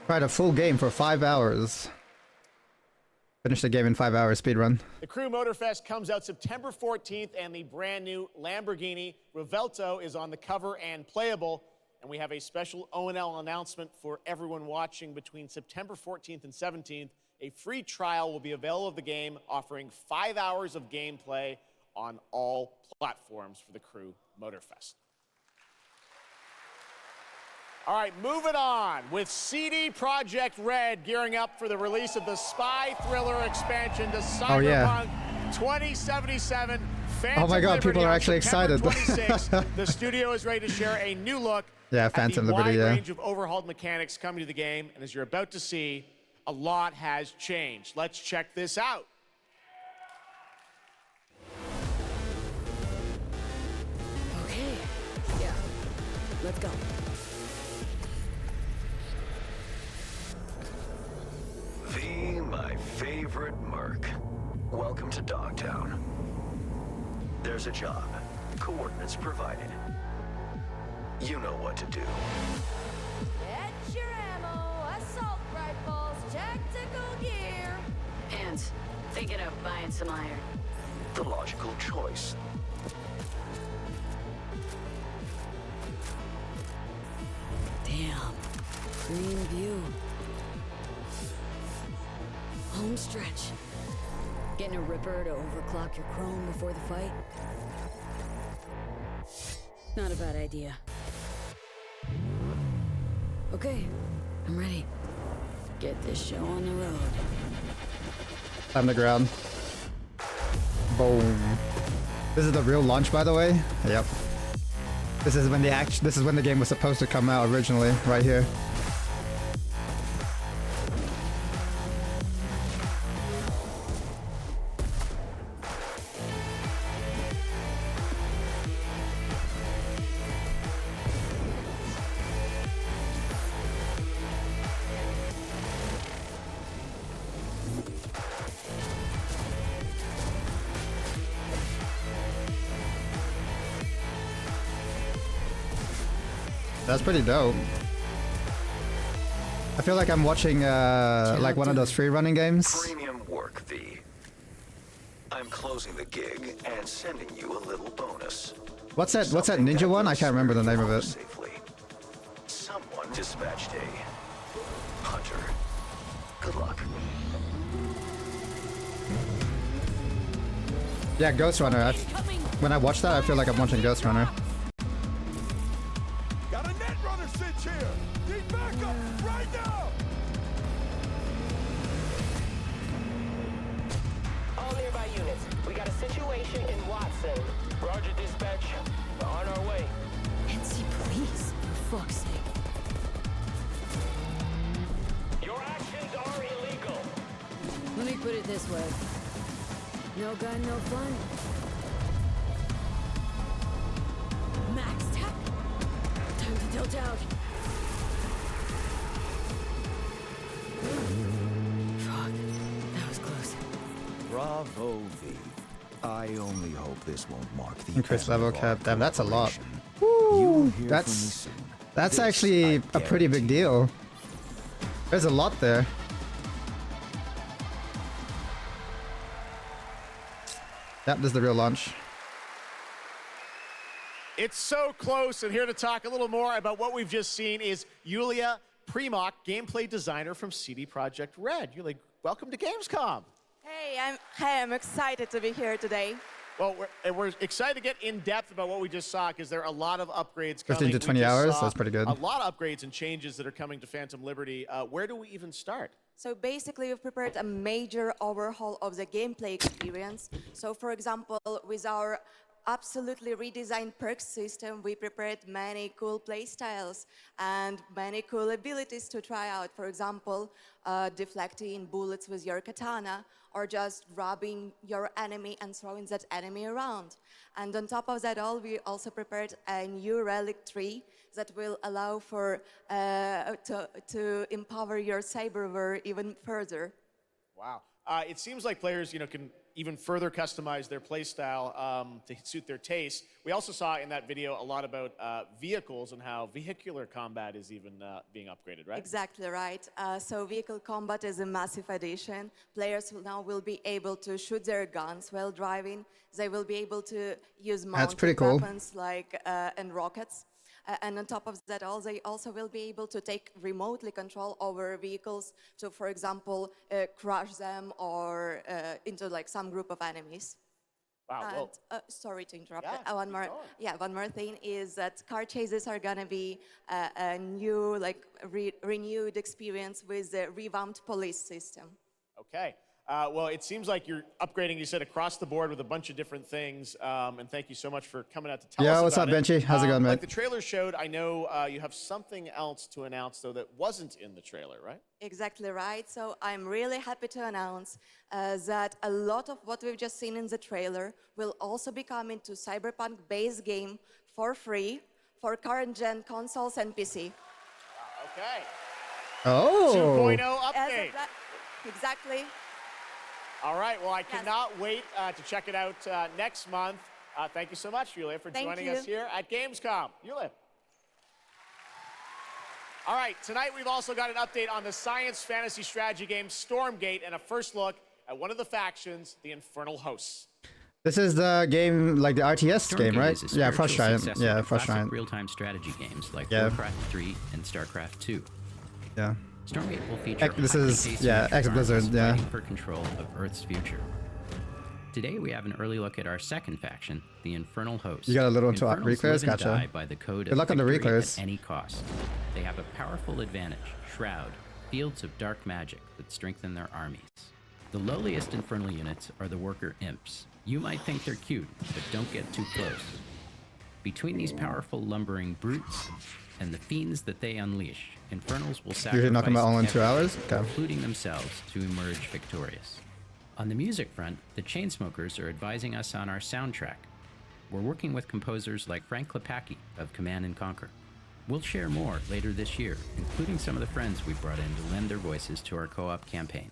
S2: Tried a full game for 5 hours. Finished the game in 5 hours speedrun.
S3: The Crew Motorfest comes out September 14th, and the brand new Lamborghini Revuelto is on the cover and playable. And we have a special O&L announcement for everyone watching between September 14th and 17th. A free trial will be available of the game, offering 5 hours of gameplay on all platforms for the Crew Motorfest. All right, moving on with CD Projekt Red gearing up for the release of the spy thriller expansion to Cyberpunk 2077.
S2: Oh my God, people are actually excited.
S3: The studio is ready to share a new look at the wide range of overhauled mechanics coming to the game. And as you're about to see, a lot has changed. Let's check this out.
S12: Okay, yeah, let's go.
S8: My favorite merc. Welcome to Dogtown. There's a job. Coordinates provided. You know what to do.
S5: Get your ammo, assault rifles, tactical gear.
S17: Hands, thinking of buying some iron.
S8: The logical choice.
S17: Damn. Green view. Home stretch. Getting a ripper to overclock your chrome before the fight? Not a bad idea. Okay, I'm ready. Get this show on the road.
S2: On the ground. Boom. This is the real launch, by the way. Yep. This is when the game was supposed to come out originally, right here. That's pretty dope. I feel like I'm watching like one of those free running games.
S8: Premium work, V. I'm closing the gig and sending you a little bonus.
S2: What's that ninja one? I can't remember the name of it.
S8: Safely. Someone dispatched a hunter. Good luck.
S2: Yeah, Ghost Runner. When I watch that, I feel like I'm watching Ghost Runner.
S9: Got a net runner cinch here. Need backup right now.
S13: All nearby units. We got a situation in Watson. Roger, dispatch. We're on our way.
S17: NC police, for fuck's sake.
S13: Your actions are illegal.
S17: Let me put it this way. No gun, no fun. Max tech. Time to tilt out. Fuck, that was close.
S16: Bravo, V. I only hope this won't mark the
S2: Increased
S16: end
S2: level
S16: of
S2: cap.
S16: our
S2: Damn, that's a lot.
S16: cooperation.
S2: Woo,
S16: You'll hear from me
S2: that's
S16: soon.
S2: that's
S16: This
S2: actually
S16: I
S2: a pretty big deal. There's a lot there. Yep, this is the real launch.
S3: It's so close, and here to talk a little more about what we've just seen is Yulia Primok, gameplay designer from CD Projekt Red. Yulia, welcome to Gamescom.
S18: Hey, I'm excited to be here today.
S3: Well, we're excited to get in depth about what we just saw because there are a lot of upgrades coming.
S2: 15 to 20
S3: We just
S2: hours,
S3: saw
S2: that's pretty good.
S3: A lot of upgrades and changes that are coming to Phantom Liberty. Where do we even start?
S18: So basically, we've prepared a major overhaul of the gameplay experience. So for example, with our absolutely redesigned perks system, we prepared many cool playstyles and many cool abilities to try out. For example, deflecting bullets with your katana, or just grabbing your enemy and throwing that enemy around. And on top of that all, we also prepared a new relic tree that will allow for to empower your cyberware even further.
S3: Wow. It seems like players, can even further customize their playstyle to suit their taste. We also saw in that video a lot about vehicles and how vehicular combat is even being upgraded, right?
S18: Exactly right. So vehicle combat is a massive addition. Players will be able to shoot their guns while driving. They will be able to use mounted weapons like and rockets. And on top of that all, they also will be able to take remotely control over vehicles to, for example, crush them or into like some group of enemies.
S3: Wow.
S18: And, sorry to interrupt. One more thing is that car chases are gonna be a new, renewed experience with the revamped police system.
S3: Okay. Well, it seems like you're upgrading, you said, across the board with a bunch of different things. And thank you so much for coming out to tell us about it.
S2: Yeah, what's up, Benchy? How's it going, man?
S3: Like the trailer showed, I know you have something else to announce, though, that wasn't in the trailer, right?
S18: Exactly right. So I'm really happy to announce that a lot of what we've just seen in the trailer will also be coming to Cyberpunk base game for free for current-gen consoles and PC.
S3: Wow, okay.
S2: Oh.
S3: 2.0 update.
S18: Exactly.
S3: All right, well, I cannot wait to check it out next month. Thank you so much, Yulia, for
S18: Thank
S3: joining
S18: you.
S3: us here at Gamescom. Yulia. All right, tonight we've also got an update on the science fantasy strategy game Stormgate and a first look at one of the factions, the Infernal Hosts.
S2: This is the game, like the RTS
S1: Stormgate
S2: game, right?
S1: is a
S2: Yeah,
S1: spiritual
S2: Frost Giant.
S1: successor
S2: Yeah,
S1: to
S2: Frost
S1: classic
S2: Giant.
S1: real-time strategy games like
S2: Yeah.
S1: Warcraft 3 and StarCraft 2.
S2: Yeah.
S1: Stormgate will feature
S2: This
S1: highly
S2: is,
S1: asymmetric
S2: yeah, ex-Blizzard,
S1: armies
S2: yeah.
S1: fighting for control of Earth's future. Today we have an early look at our second faction, the Infernal Hosts.
S2: You got a little into
S1: Infernals
S2: reclares?
S1: live and
S2: Gotcha.
S1: die by the code
S2: Good
S1: of
S2: luck on the
S1: victory
S2: reclares.
S1: at any cost. They have a powerful advantage, Shroud, fields of dark magic that strengthen their armies. The lowliest Infernal units are the Worker Imps. You might think they're cute, but don't get too close. Between these powerful lumbering brutes and the fiends that they unleash, Infernals will
S2: Usually knock them out all in 2
S1: everything,
S2: hours? Okay.
S1: including themselves, to emerge victorious. On the music front, the Chainsmokers are advising us on our soundtrack. We're working with composers like Frank Klepacki of Command & Conquer. We'll share more later this year, including some of the friends we brought in to lend their voices to our co-op campaign.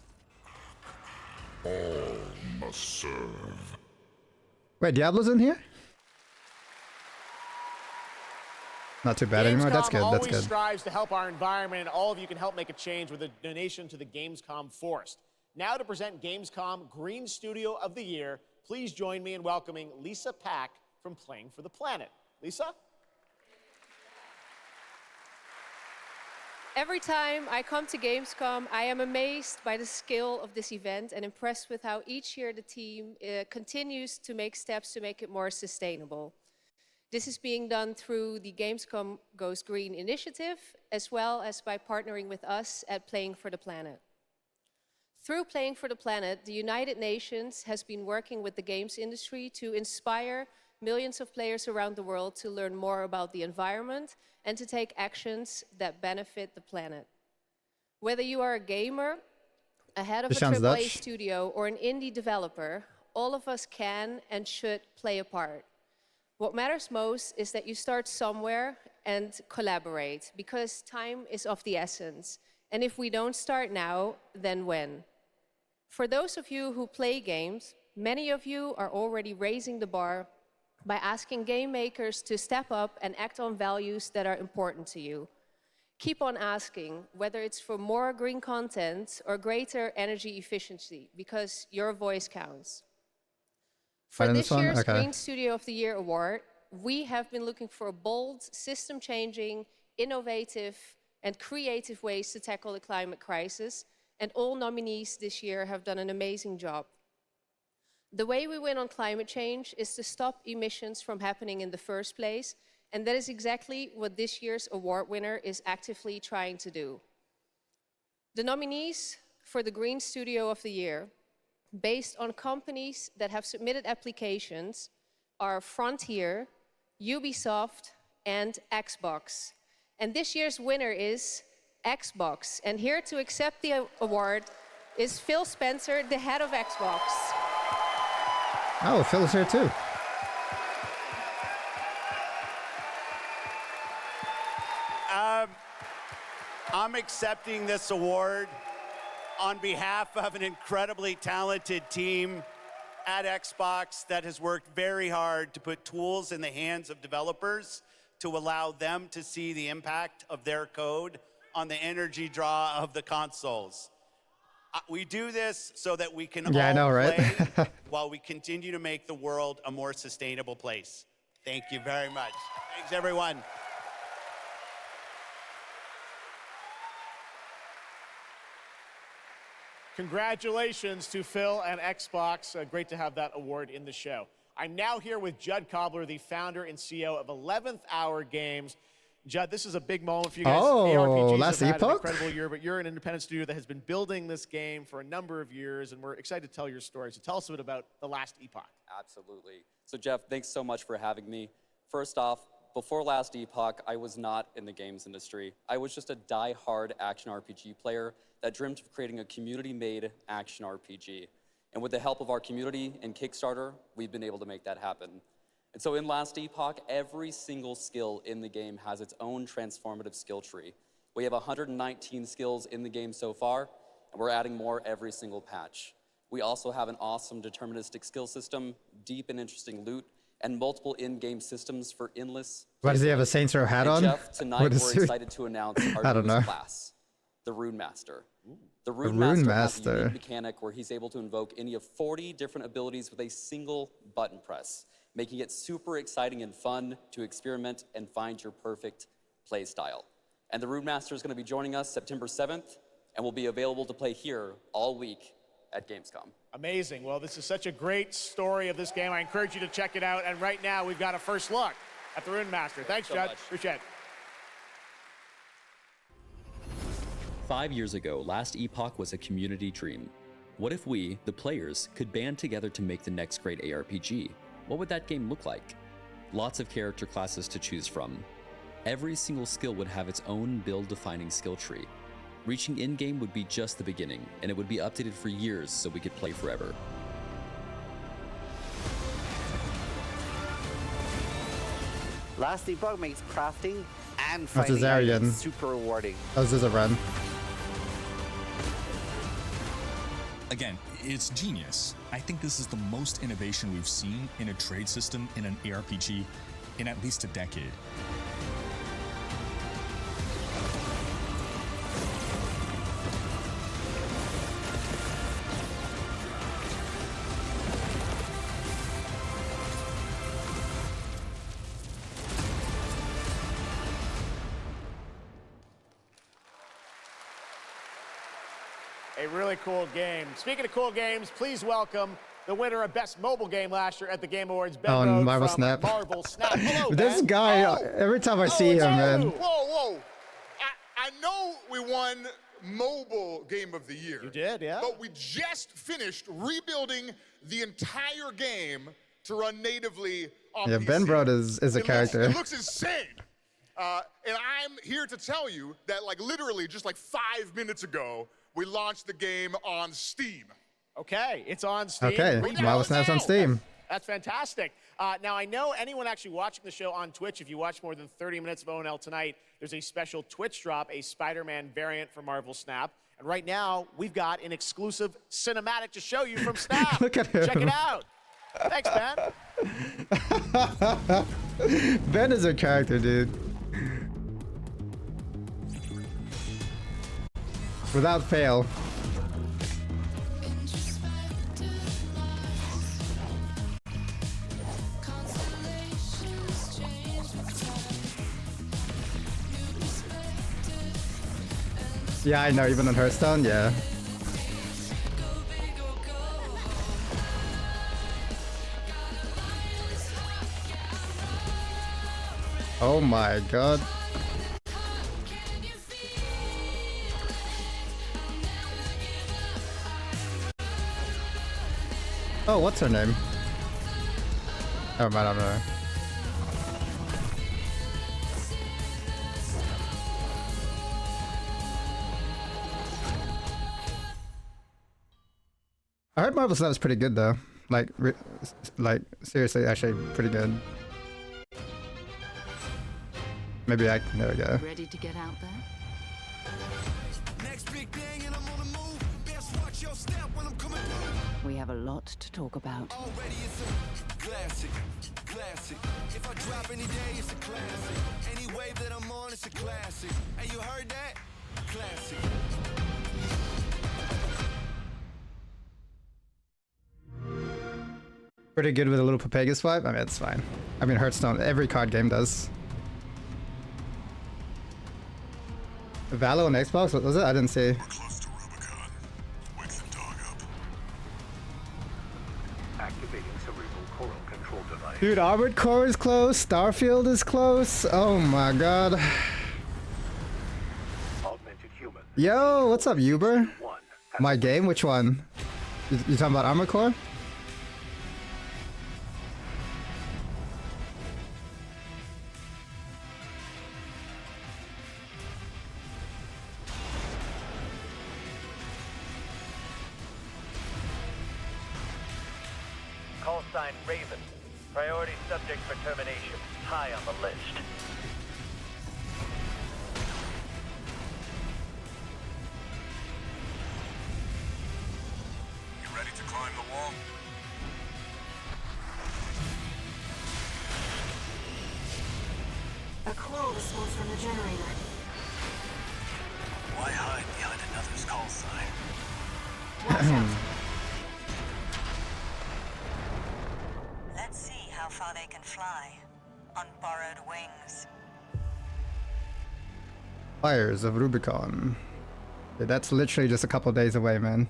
S8: All must serve.
S2: Wait, Diablo's in here? Not too bad anymore. That's
S3: Gamescom
S2: good. That's
S3: always
S2: good.
S3: strives to help our environment, and all of you can help make a change with a donation to the Gamescom Forest. Now to present Gamescom Green Studio of the Year, please join me in welcoming Lisa Pack from Playing for the Planet. Lisa?
S6: Every time I come to Gamescom, I am amazed by the scale of this event and impressed with how each year the team continues to make steps to make it more sustainable. This is being done through the Gamescom Goes Green initiative, as well as by partnering with us at Playing for the Planet. Through Playing for the Planet, the United Nations has been working with the games industry to inspire millions of players around the world to learn more about the environment and to take actions that benefit the planet. Whether you are a gamer, a head of a AAA studio, or an indie developer, all of us can and should play a part. What matters most is that you start somewhere and collaborate, because time is of the essence. And if we don't start now, then when? For those of you who play games, many of you are already raising the bar by asking game makers to step up and act on values that are important to you. Keep on asking, whether it's for more green content or greater energy efficiency, because your voice counts. For this year's Green Studio of the Year award, we have been looking for bold, system-changing, innovative, and creative ways to tackle the climate crisis, and all nominees this year have done an amazing job. The way we win on climate change is to stop emissions from happening in the first place, and that is exactly what this year's award winner is actively trying to do. The nominees for the Green Studio of the Year, based on companies that have submitted applications, are Frontier, Ubisoft, and Xbox. And this year's winner is Xbox. And here to accept the award is Phil Spencer, the head of Xbox.
S2: Oh, Phil's here too.
S19: I'm accepting this award on behalf of an incredibly talented team at Xbox that has worked very hard to put tools in the hands of developers to allow them to see the impact of their code on the energy draw of the consoles. We do this so that we can play while we continue to make the world a more sustainable place. Thank you very much. Thanks, everyone.
S3: Congratulations to Phil and Xbox. Great to have that award in the show. I'm now here with Judd Cobbler, the founder and CEO of 11th Hour Games. Judd, this is a big moment for you guys.
S2: Oh,
S3: ARPGs
S2: last
S3: have had an
S2: Epoch?
S3: incredible year, but you're an independent studio that has been building this game for a number of years, and we're excited to tell your story. So tell us a bit about the last Epoch.
S21: Absolutely. So Jeff, thanks so much for having me. First off, before last Epoch, I was not in the games industry. I was just a die-hard action RPG player that dreamt of creating a community-made action RPG. And with the help of our community and Kickstarter, we've been able to make that happen. And so in last Epoch, every single skill in the game has its own transformative skill tree. We have 119 skills in the game so far, and we're adding more every single patch. We also have an awesome deterministic skill system, deep and interesting loot, and multiple in-game systems for endless.
S2: Why does he have a Saints Row hat
S21: And
S2: on?
S21: Jeff, tonight
S2: With a
S21: we're
S2: suit?
S21: excited to announce our
S2: I don't
S21: newest
S2: know.
S21: class, the Rune Master. The
S2: Rune
S21: Rune Master has a
S2: Master.
S21: unique mechanic where he's able to invoke any of 40 different abilities with a single button press, making it super exciting and fun to experiment and find your perfect play style. And the Rune Master is going to be joining us September 7th and will be available to play here all week at Gamescom.
S3: Amazing. Well, this is such a great story of this game. I encourage you to check it out. And right now, we've got a first look at the Rune Master. Thanks,
S21: so
S3: Judd.
S21: much.
S3: Appreciate it.
S10: 5 years ago, Last Epoch was a community dream. What if we, the players, could band together to make the next great ARPG? What would that game look like? Lots of character classes to choose from. Every single skill would have its own build-defining skill tree. Reaching in-game would be just the beginning, and it would be updated for years so we could play forever.
S14: Last Epoch makes crafting and
S2: That's
S14: finding
S2: Zaryan.
S14: items super rewarding.
S2: That was just a run.
S20: Again, it's genius. I think this is the most innovation we've seen in a trade system in an ARPG in at least a decade.
S3: A really cool game. Speaking of cool games, please welcome the winner of Best Mobile Game last year at the Game Awards, Ben
S2: On
S3: Rhodes
S2: Marvel
S3: from
S2: Snap.
S3: Marvel Snap. Hello,
S2: This
S3: Ben.
S2: guy, every time I see him, man.
S9: Whoa. I know we won Mobile Game of the Year.
S3: You did, yeah.
S9: But we just finished rebuilding the entire game to run natively on
S2: Yeah,
S9: PC.
S2: Ben Brode is a character.
S9: It looks insane. And I'm here to tell you that, like, literally just like 5 minutes ago, we launched the game on Steam.
S3: Okay, it's on Steam.
S2: Okay, Marvel Snap's on Steam.
S3: That's fantastic. Now, I know anyone actually watching the show on Twitch, if you watch more than 30 minutes of ONL tonight, there's a special Twitch drop, a Spider-Man variant for Marvel Snap. And right now, we've got an exclusive cinematic to show you from Snap.
S2: Look at him.
S3: Check it out. Thanks, Ben.
S2: Ben is a character, dude. Without fail. Yeah, I know, even on Hearthstone, yeah. Oh my god. Oh, what's her name? Oh, man, I don't know. I heard Marvel Snap is pretty good though. Like seriously, actually pretty good. Maybe there we go.
S17: Ready to get out there? We have a lot to talk about.
S8: Classic. If I drop any day, it's a classic. Any wave that I'm on, it's a classic. Hey, you heard that? Classic.
S2: Pretty good with a little Papagus vibe. I mean, it's fine. I mean, Hearthstone, every card game does. Valo on Xbox? What was it? I didn't see.
S8: Activating cerebral coral control device.
S2: Dude, Armored Core is close. Starfield is close. Oh my god.
S8: Augmented human.
S2: Yo, what's up, Uber? My game? Which one? You talking about Armored Core?
S13: Call sign Raven. Priority subject for termination. High on the list.
S9: You ready to climb the wall?
S11: signals from the generator.
S15: Why hide behind another's call sign?
S11: Let's see how far they can fly on borrowed wings.
S2: Fires of Rubicon. Yeah, that's literally just a couple days away, man.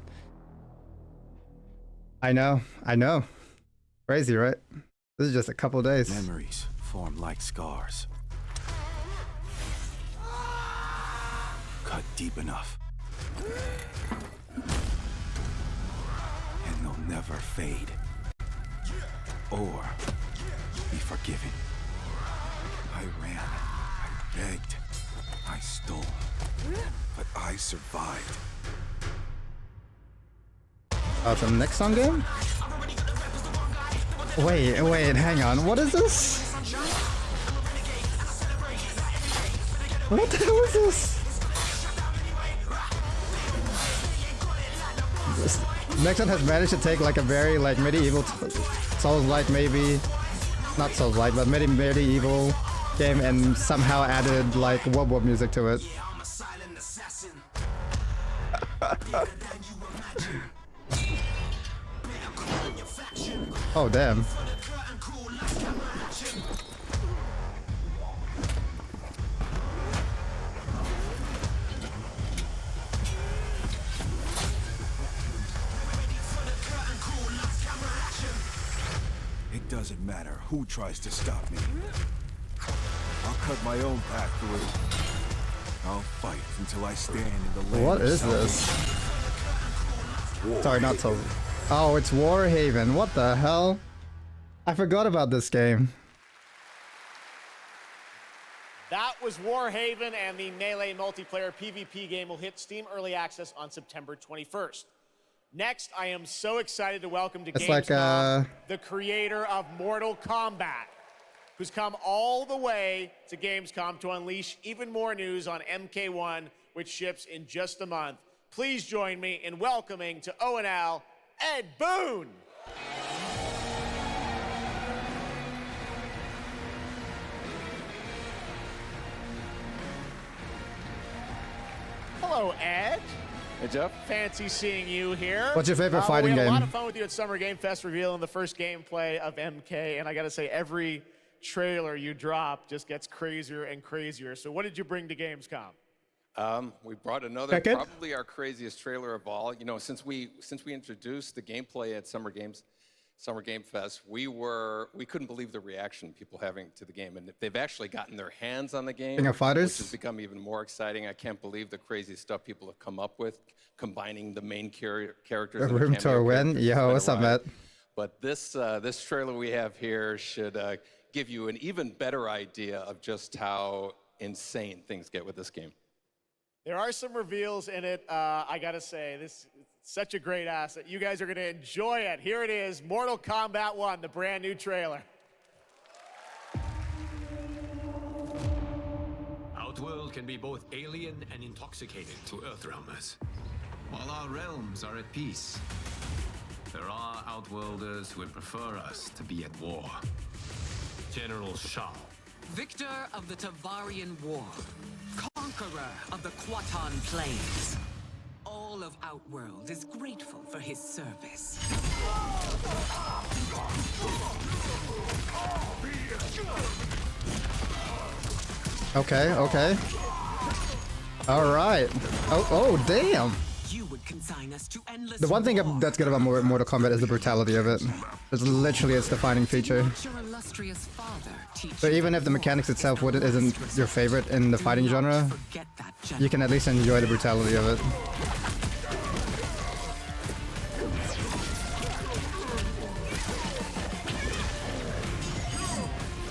S2: I know. Crazy, right? This is just a couple days.
S16: Memories form like scars. Cut deep enough. And they'll never fade. Or be forgiven. I ran. I begged. I stole. But I survived.
S2: Oh, it's a Nexon game? Wait, hang on. What is this? What the hell is this? Nexon has managed to take like a very like medieval Souls-like, maybe not Souls-like, but medieval game and somehow added like wub music to it. Oh damn.
S16: It doesn't matter who tries to stop me. I'll cut my own path through. I'll fight until I stand in the land.
S2: What is this? Sorry, not so. Oh, it's Warhaven. What the hell? I forgot about this game.
S3: That was Warhaven, and the Melee multiplayer PvP game will hit Steam Early Access on September 21st. Next, I am so excited to welcome to Gamescom the creator of Mortal Kombat, who's come all the way to Gamescom to unleash even more news on MK1, which ships in just a month. Please join me in welcoming to ONL, Ed Boon. Hello, Ed.
S22: Hey, Jeff.
S3: Fancy seeing you here.
S2: What's your favorite fighting
S3: game? We had a lot
S2: game?
S3: of fun with you at Summer Game Fest revealing the first gameplay of MK, and I gotta say, every trailer you drop just gets crazier and crazier. So what did you bring to Gamescom?
S22: We brought another, probably our craziest trailer of all. You know, since we introduced the gameplay at Summer Game Fest, we couldn't believe the reaction people having to the game, and they've actually gotten their hands on the game,
S2: King of Fighters,
S22: which has become even more exciting. I can't believe the crazy stuff people have come up with, combining the main characters.
S2: The room to win. Yo, what's up, Matt?
S22: But this trailer we have here should give you an even better idea of just how insane things get with this game.
S3: There are some reveals in it. I gotta say, this is such a great asset. You guys are gonna enjoy it. Here it is, Mortal Kombat 1, the brand new trailer.
S23: Outworld can be both alien and intoxicating to Earthrealmers. While our realms are at peace, there are Outworlders who would prefer us to be at war. General Shao.
S24: Victor of the Tavarian War. Conqueror of the Quatan Plains. All of Outworld is grateful for his service.
S2: Okay. All right. Oh, damn.
S24: You would consign us to endless
S2: The one thing that's good about Mortal Kombat is the brutality of it. It's literally its defining feature. So even if the mechanics itself isn't your favorite in the fighting genre, you can at least enjoy the brutality of it.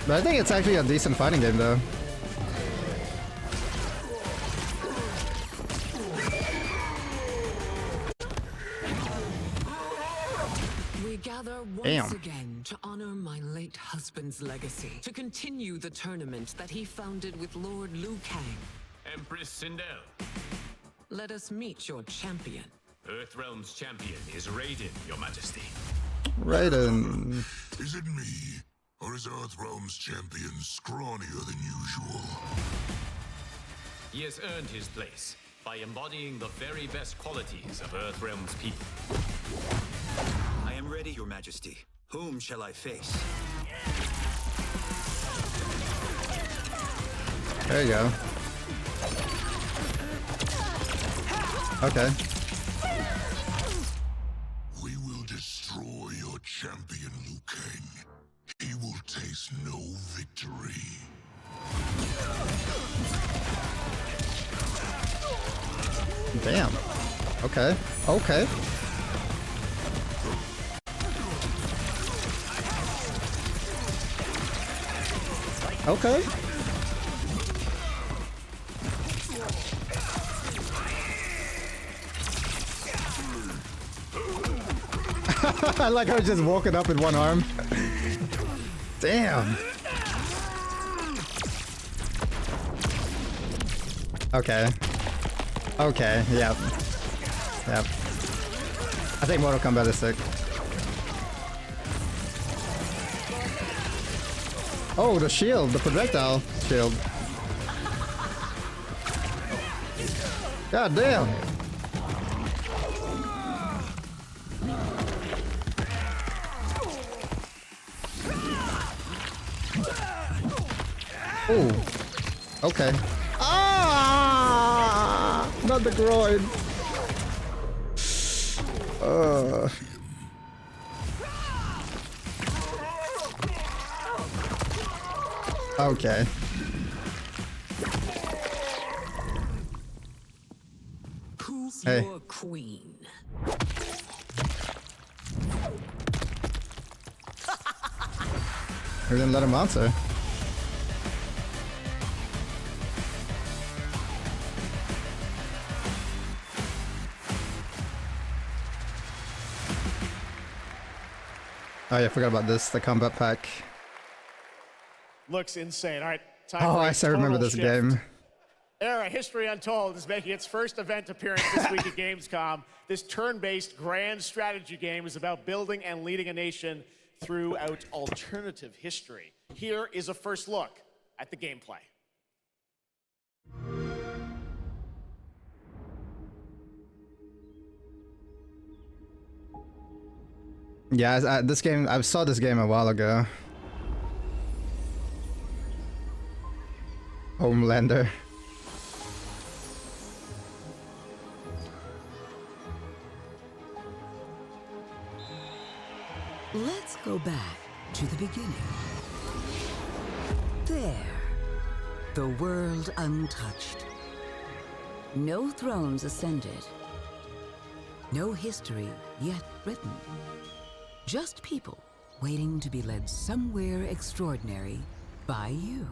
S2: But I think it's actually a decent fighting game though.
S24: We gather once again to honor my late husband's legacy, to continue the tournament that he founded with Lord Liu Kang.
S23: Empress Sindel.
S24: Let us meet your champion.
S23: Earthrealm's champion is Raiden, Your Majesty.
S2: Raiden.
S8: Is it me? Or is Earthrealm's champion scrawnier than usual?
S23: He has earned his place by embodying the very best qualities of Earthrealm's people.
S15: I am ready, Your Majesty. Whom shall I face?
S2: There you go. Okay.
S8: We will destroy your champion, Liu Kang. He will taste no victory.
S2: Damn. Okay. Okay. Okay. I like her just walking up with one arm. Damn. Okay. Okay, yep. Yep. I think Mortal Kombat is sick. Oh, the shield, the projectile shield. God damn. Ooh. Okay. Ah! Not the groin. Okay.
S24: Who's
S2: Hey.
S24: your queen?
S2: We didn't let him answer. Oh yeah, I forgot about this, the combat pack.
S3: Looks insane. All right, time
S2: Oh,
S3: for a
S2: I still remember
S3: total
S2: this
S3: shift.
S2: game.
S3: Era History Untold is making its first event appearance this week at Gamescom. This turn-based grand strategy game is about building and leading a nation throughout alternative history. Here is a first look at the gameplay.
S2: Yeah, this game, I saw this game a while ago. Homelander.
S24: Let's go back to the beginning. There. The world untouched. No thrones ascended. No history yet written. Just people waiting to be led somewhere extraordinary by you.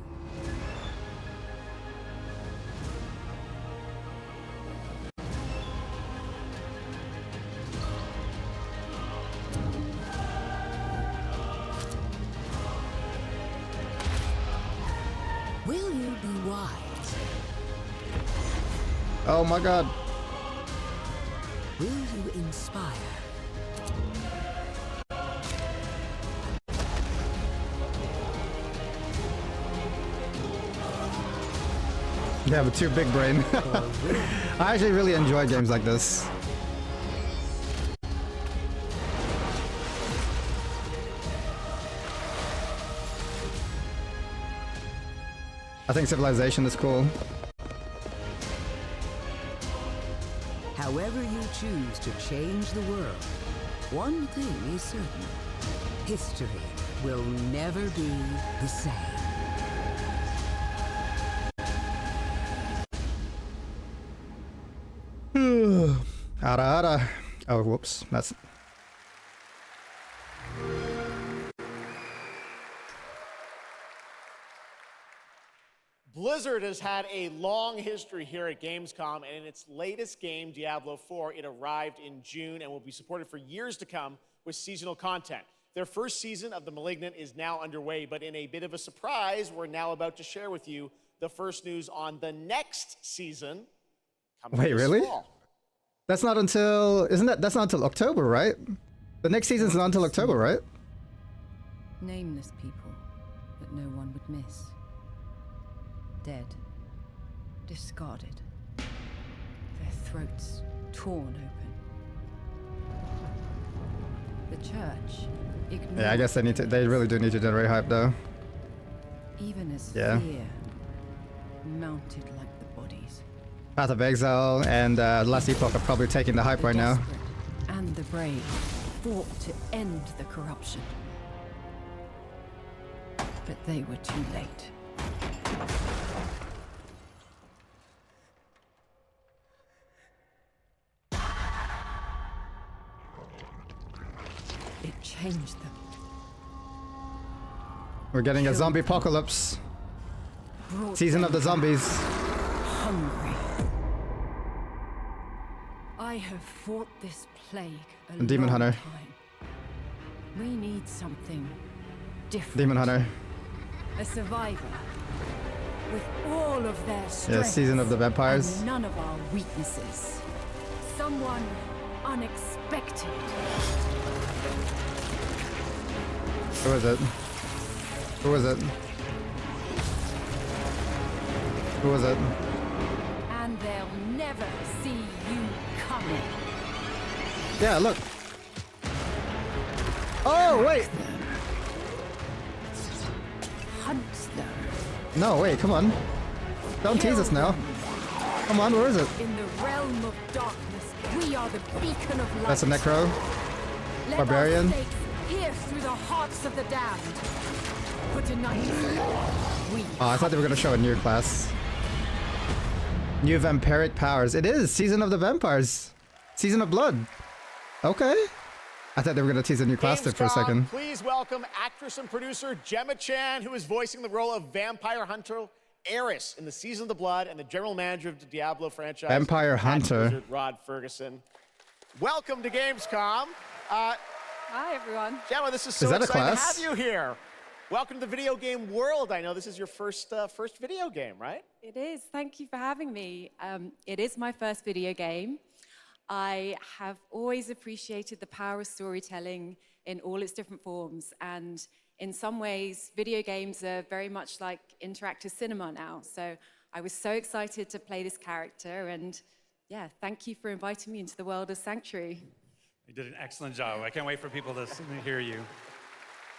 S24: Will you be wise?
S2: Oh my god.
S24: Will you inspire?
S2: Yeah, but too big brain. I actually really enjoy games like this. I think Civilization is cool.
S24: However you choose to change the world, one thing is certain. History will never be the same.
S2: Ara ara. Oh, whoops. That's...
S3: Blizzard has had a long history here at Gamescom, and in its latest game, Diablo 4, it arrived in June and will be supported for years to come with seasonal content. Their first season of The Malignant is now underway, but in a bit of a surprise, we're now about to share with you the first news on the next season.
S2: Wait, really?
S3: Fall.
S2: That's not until... Isn't that... That's not until October, right? The next season's not until October, right?
S4: Nameless people that no one would miss. Dead. Discarded. Their throats torn open. The church ignored.
S2: Yeah, I guess they really do need to generate hype though.
S4: Even as
S2: Yeah.
S4: fear mounted like the bodies.
S2: Path of Exile and Last Epoch are probably taking the hype right now.
S4: And the brave fought to end the corruption. But they were too late. It changed them.
S2: We're getting a zombie apocalypse. Season of the zombies.
S4: Hungry. I have fought this plague a
S2: Demon
S4: long
S2: Hunter.
S4: time. We need something different.
S2: Demon Hunter.
S4: A survivor with all of their strengths.
S2: Yeah, Season of the Vampires.
S4: And none of our weaknesses. Someone unexpected.
S2: Who is it? Who is it? Who is it?
S4: And they'll never see you coming.
S2: Yeah, look. Oh, wait.
S4: Hunts them.
S2: No, wait, come on. Don't tease us now. Come on, where is it?
S4: In the realm of darkness, we are the beacon of light.
S2: That's a Necro.
S4: Let
S2: Barbarian.
S4: our stakes pierce through the hearts of the damned. For tonight, we
S2: Oh, I thought they were gonna show a new class. New vampiric powers. It is Season of the Vampires. Season of Blood. Okay. I thought they were gonna tease a new class there for a
S3: Gamescom,
S2: second.
S3: Please welcome actress and producer Gemma Chan, who is voicing the role of vampire hunter Eris in the Season of the Blood, and the general manager of the Diablo franchise,
S2: Vampire
S3: at
S2: Hunter.
S3: Blizzard, Rod Ferguson. Welcome to Gamescom.
S5: Hi, everyone.
S3: Gemma, this is so
S2: that a
S3: exciting
S2: class?
S3: to have you here. Welcome to the video game world. I know this is your first video game, right?
S5: It is. Thank you for having me. It is my first video game. I have always appreciated the power of storytelling in all its different forms. And in some ways, video games are very much like interactive cinema now. So I was so excited to play this character. And yeah, thank you for inviting me into the world of Sanctuary.
S7: You did an excellent job. I can't wait for people to hear you.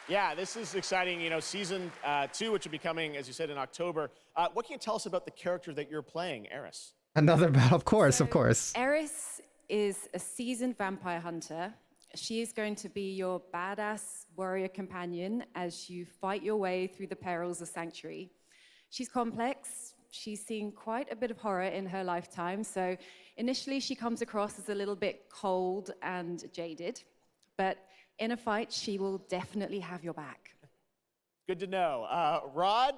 S3: Yeah, this is exciting. You know, Season 2, which will be coming, as you said, in October. What can you tell us about the character that you're playing, Eris?
S2: Another battle, of course, of course.
S5: Eris is a seasoned vampire hunter. She is going to be your badass warrior companion as you fight your way through the perils of Sanctuary. She's complex. She's seen quite a bit of horror in her lifetime. So initially, she comes across as a little bit cold and jaded. But in a fight, she will definitely have your back.
S3: Good to know. Rod,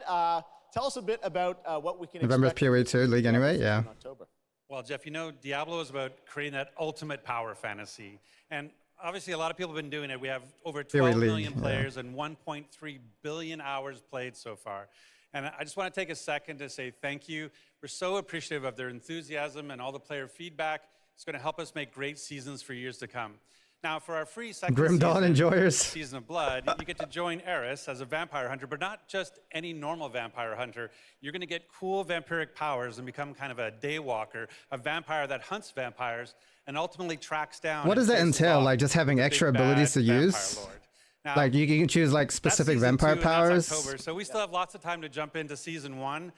S3: tell us a bit about what we can
S2: November's
S3: expect.
S2: PoE 2 League anyway, yeah.
S3: In October.
S7: Well, Jeff, you know, Diablo is about creating that ultimate power fantasy. And obviously, a lot of people have been doing it. We have over 12 million players and 1.3 billion hours played so far. And I just want to take a second to say thank you. We're so appreciative of their enthusiasm and all the player feedback. It's going to help us make great seasons for years to come. Now, for our free second
S2: Grim Dawn
S7: season,
S2: enjoyers.
S7: Season of Blood, you get to join Eris as a vampire hunter, but not just any normal vampire hunter. You're going to get cool vampiric powers and become kind of a daywalker, a vampire that hunts vampires and ultimately tracks down.
S2: What does that
S7: and faces
S2: entail?
S7: off
S2: Like just having
S7: the
S2: extra
S7: big
S2: abilities
S7: bad
S2: to
S7: vampire
S2: use?
S7: lord. Now,
S2: Like you can choose like specific
S7: that's
S2: vampire
S7: season 2, and
S2: powers?
S7: that's October, so we still have lots of time to jump into Season 1,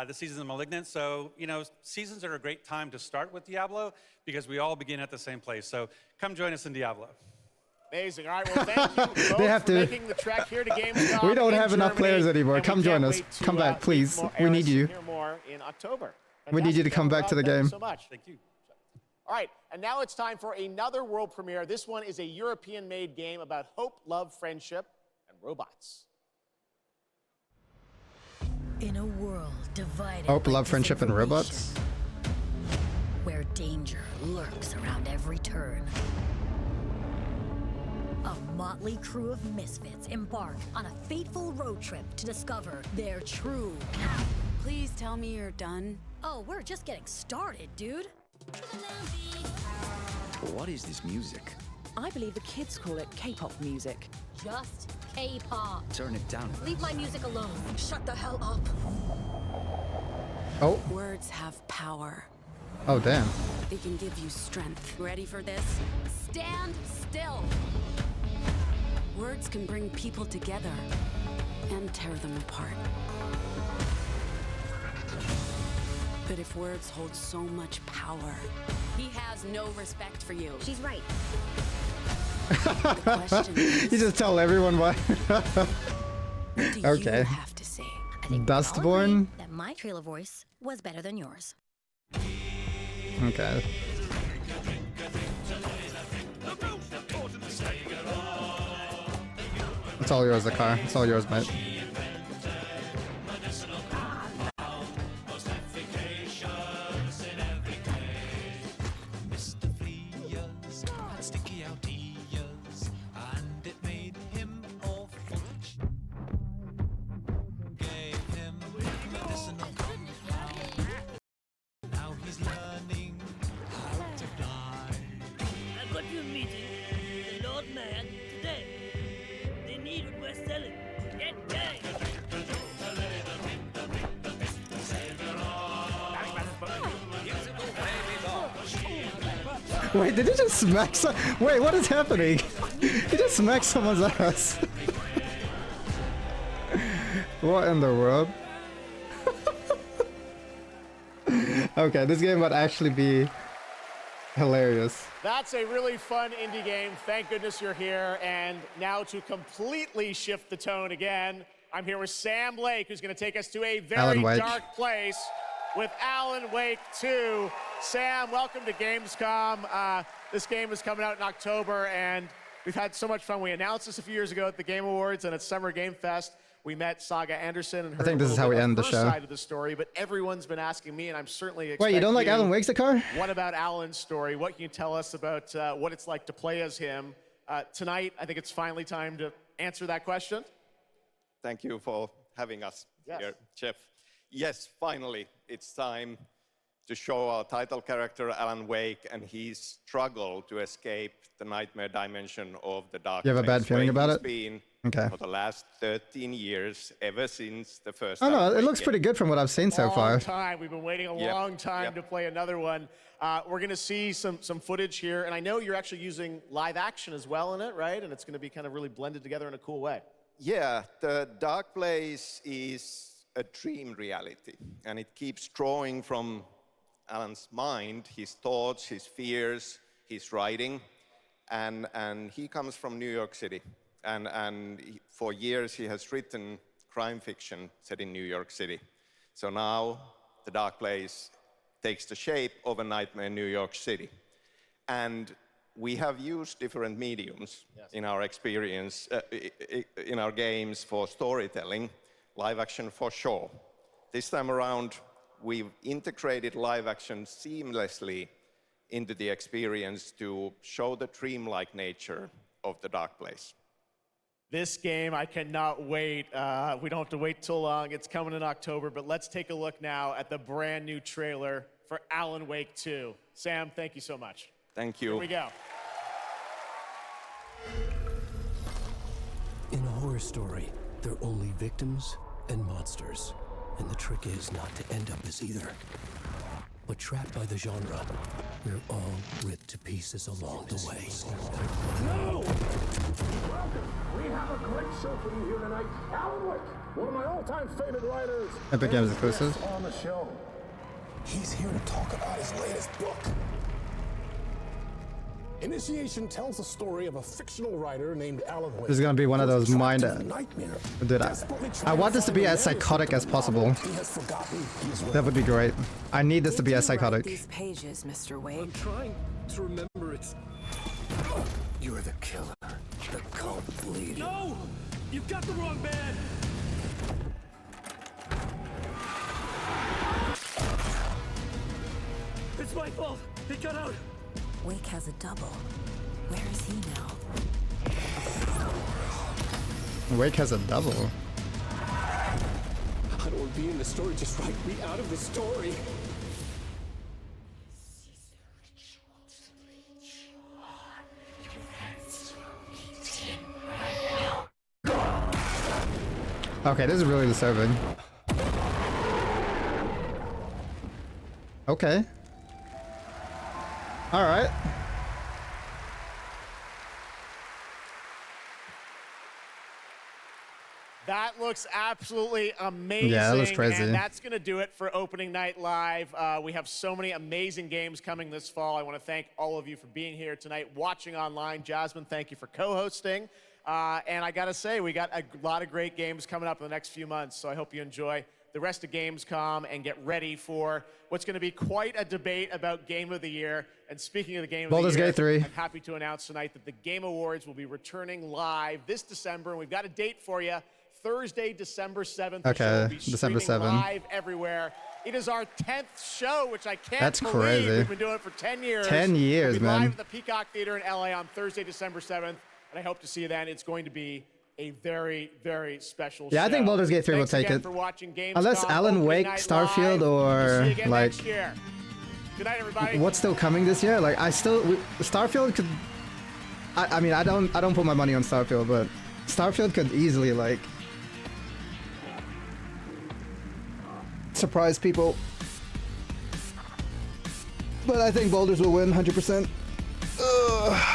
S7: the Season of Malignant. So, you know, seasons are a great time to start with Diablo because we all begin at the same place. So come join us in Diablo.
S3: Amazing. All right, well, thank you both
S2: They have
S3: for
S2: to-
S3: making the trek here to Gamescom.
S2: We don't
S3: in
S2: have enough
S3: Germany,
S2: players anymore.
S3: and we
S2: Come join
S3: can't
S2: us.
S3: wait to,
S2: Come back,
S3: meet
S2: please.
S3: more
S2: We need
S3: Eris
S2: you.
S3: and hear more in October.
S2: We need you to come back to the
S3: Thank you
S2: game.
S3: so much.
S7: Thank you.
S3: All right, and now it's time for another world premiere. This one is a European-made game about hope, love, friendship, and robots.
S12: In a world divided
S2: Hope,
S12: by
S2: love, friendship, and robots?
S12: where danger lurks around every turn, a motley crew of misfits embark on a fateful road trip to discover their true path.
S17: Please tell me you're done.
S12: Oh, we're just getting started, dude.
S25: What is this music?
S26: I believe the kids call it K-pop music.
S12: Just K-pop.
S10: Turn it down.
S12: Leave my music alone. Shut the hell up.
S2: Oh.
S24: Words have power.
S2: Oh, damn.
S24: They can give you strength. Ready for this? Stand still. Words can bring people together and tear them apart. But if words hold so much power, he has no respect for you.
S12: She's right.
S24: The question is,
S2: You just tell everyone why.
S24: what do
S2: Okay.
S24: you have to say?
S12: I think we all
S2: Dustborn?
S12: agree that my trailer voice was better than yours.
S2: Okay. It's all yours, the car. It's all yours, mate.
S1: I've got you a meeting with the Lord Mayor today. They need what we're selling. Get going!
S2: Wait, did he just smack some? Wait, what is happening? He just smacked someone's ass. What in the world? Okay, this game might actually be hilarious.
S3: That's a really fun indie game. Thank goodness you're here. And now to completely shift the tone again, I'm here with Sam Lake, who's going to take us to a very dark place with Alan Wake 2. Sam, welcome to Gamescom. This game is coming out in October, and we've had so much fun. We announced this a few years ago at the Game Awards and at Summer Game Fest. We met Saga Anderson and heard
S2: I think this is how we end the show.
S3: side of the story, but everyone's been asking me, and I'm certainly
S2: Wait, you don't like Alan Wake's the car?
S3: What about Alan's story? What can you tell us about what it's like to play as him? Tonight, I think it's finally time to answer that question.
S22: Thank you for having us here, Jeff. Yes, finally, it's time to show our title character, Alan Wake, and his struggle to escape the nightmare dimension of the dark
S2: You have a bad feeling about it?
S22: Been
S2: Okay.
S22: for the last 13 years, ever since the first
S2: Oh no,
S22: Alan
S2: it
S22: Wake
S2: looks
S22: game.
S2: pretty good from what I've seen so
S3: Long
S2: far.
S3: time. We've been waiting a long time to play another one. We're going to see some footage here, and I know you're actually using live action as well in it, right? And it's going to be kind of really blended together in a cool way.
S22: Yeah, the dark place is a dream reality, and it keeps drawing from Alan's mind, his thoughts, his fears, his writing, and he comes from New York City, and for years he has written crime fiction set in New York City. So now the dark place takes the shape of a nightmare in New York City, and we have used different mediums in our experience, in our games for storytelling, live action for sure. This time around, we've integrated live action seamlessly into the experience to show the dreamlike nature of the dark place.
S3: This game, I cannot wait. We don't have to wait too long. It's coming in October, but let's take a look now at the brand new trailer for Alan Wake 2. Sam, thank you so much.
S22: Thank you.
S3: Here we go.
S6: In a horror story, there are only victims and monsters. And the trick is not to end up as either. But trapped by the genre, we're all ripped to pieces along the way.
S18: No! Welcome! We have a great show for you here tonight. Alan Wake, one of my all-time favorite writers.
S2: Epic Games exclusive.
S18: On the show. He's here to talk about his latest book. Initiation tells the story of a fictional writer named Alan Wake.
S2: This is gonna be one of those mind.
S18: Nightmare.
S2: Dude, I want this to be as psychotic as possible. That would be great. I need this to be as psychotic.
S24: These pages, Mr. Wake.
S6: I'm trying to remember it. You're the killer, the cult leader.
S18: No! You've got the wrong band! It's my fault! He got out!
S12: Wake has a double. Where is he now?
S2: Wake has a double.
S6: I don't want to be in the story, just write me out of the story.
S2: Okay, this is really disturbing. Okay. All right.
S3: That looks absolutely amazing.
S2: Yeah, that looks crazy.
S3: And that's going to do it for Opening Night Live. We have so many amazing games coming this fall. I want to thank all of you for being here tonight, watching online. Jasmine, thank you for co-hosting. And I got to say, we got a lot of great games coming up in the next few months. So I hope you enjoy the rest of Gamescom and get ready for what's going to be quite a debate about Game of the Year. And speaking of the Game of the Year,
S2: Baldur's Gate 3.
S3: I'm happy to announce tonight that the Game Awards will be returning live this December. And we've got a date for you. Thursday, December 7th.
S2: Okay, December 7th.
S3: Live everywhere. It is our 10th show, which I can't
S2: That's
S3: believe.
S2: crazy.
S3: We've been doing it for 10 years.
S2: 10 years,
S3: we'll be
S2: man.
S3: live at the Peacock Theater in LA on Thursday, December 7th. And I hope to see you then. It's going to be a very, very special show.
S2: Yeah, I think Baldur's Gate 3 will take it.
S3: For watching Gamescom,
S2: Unless Alan Wake, Starfield, or
S3: see you again
S2: like
S3: next year. Good night, everybody.
S2: what's still coming this year? Like Starfield could. I mean, I don't put my money on Starfield, but Starfield could easily like surprise people. But I think Baldur's will win 100%. Ugh.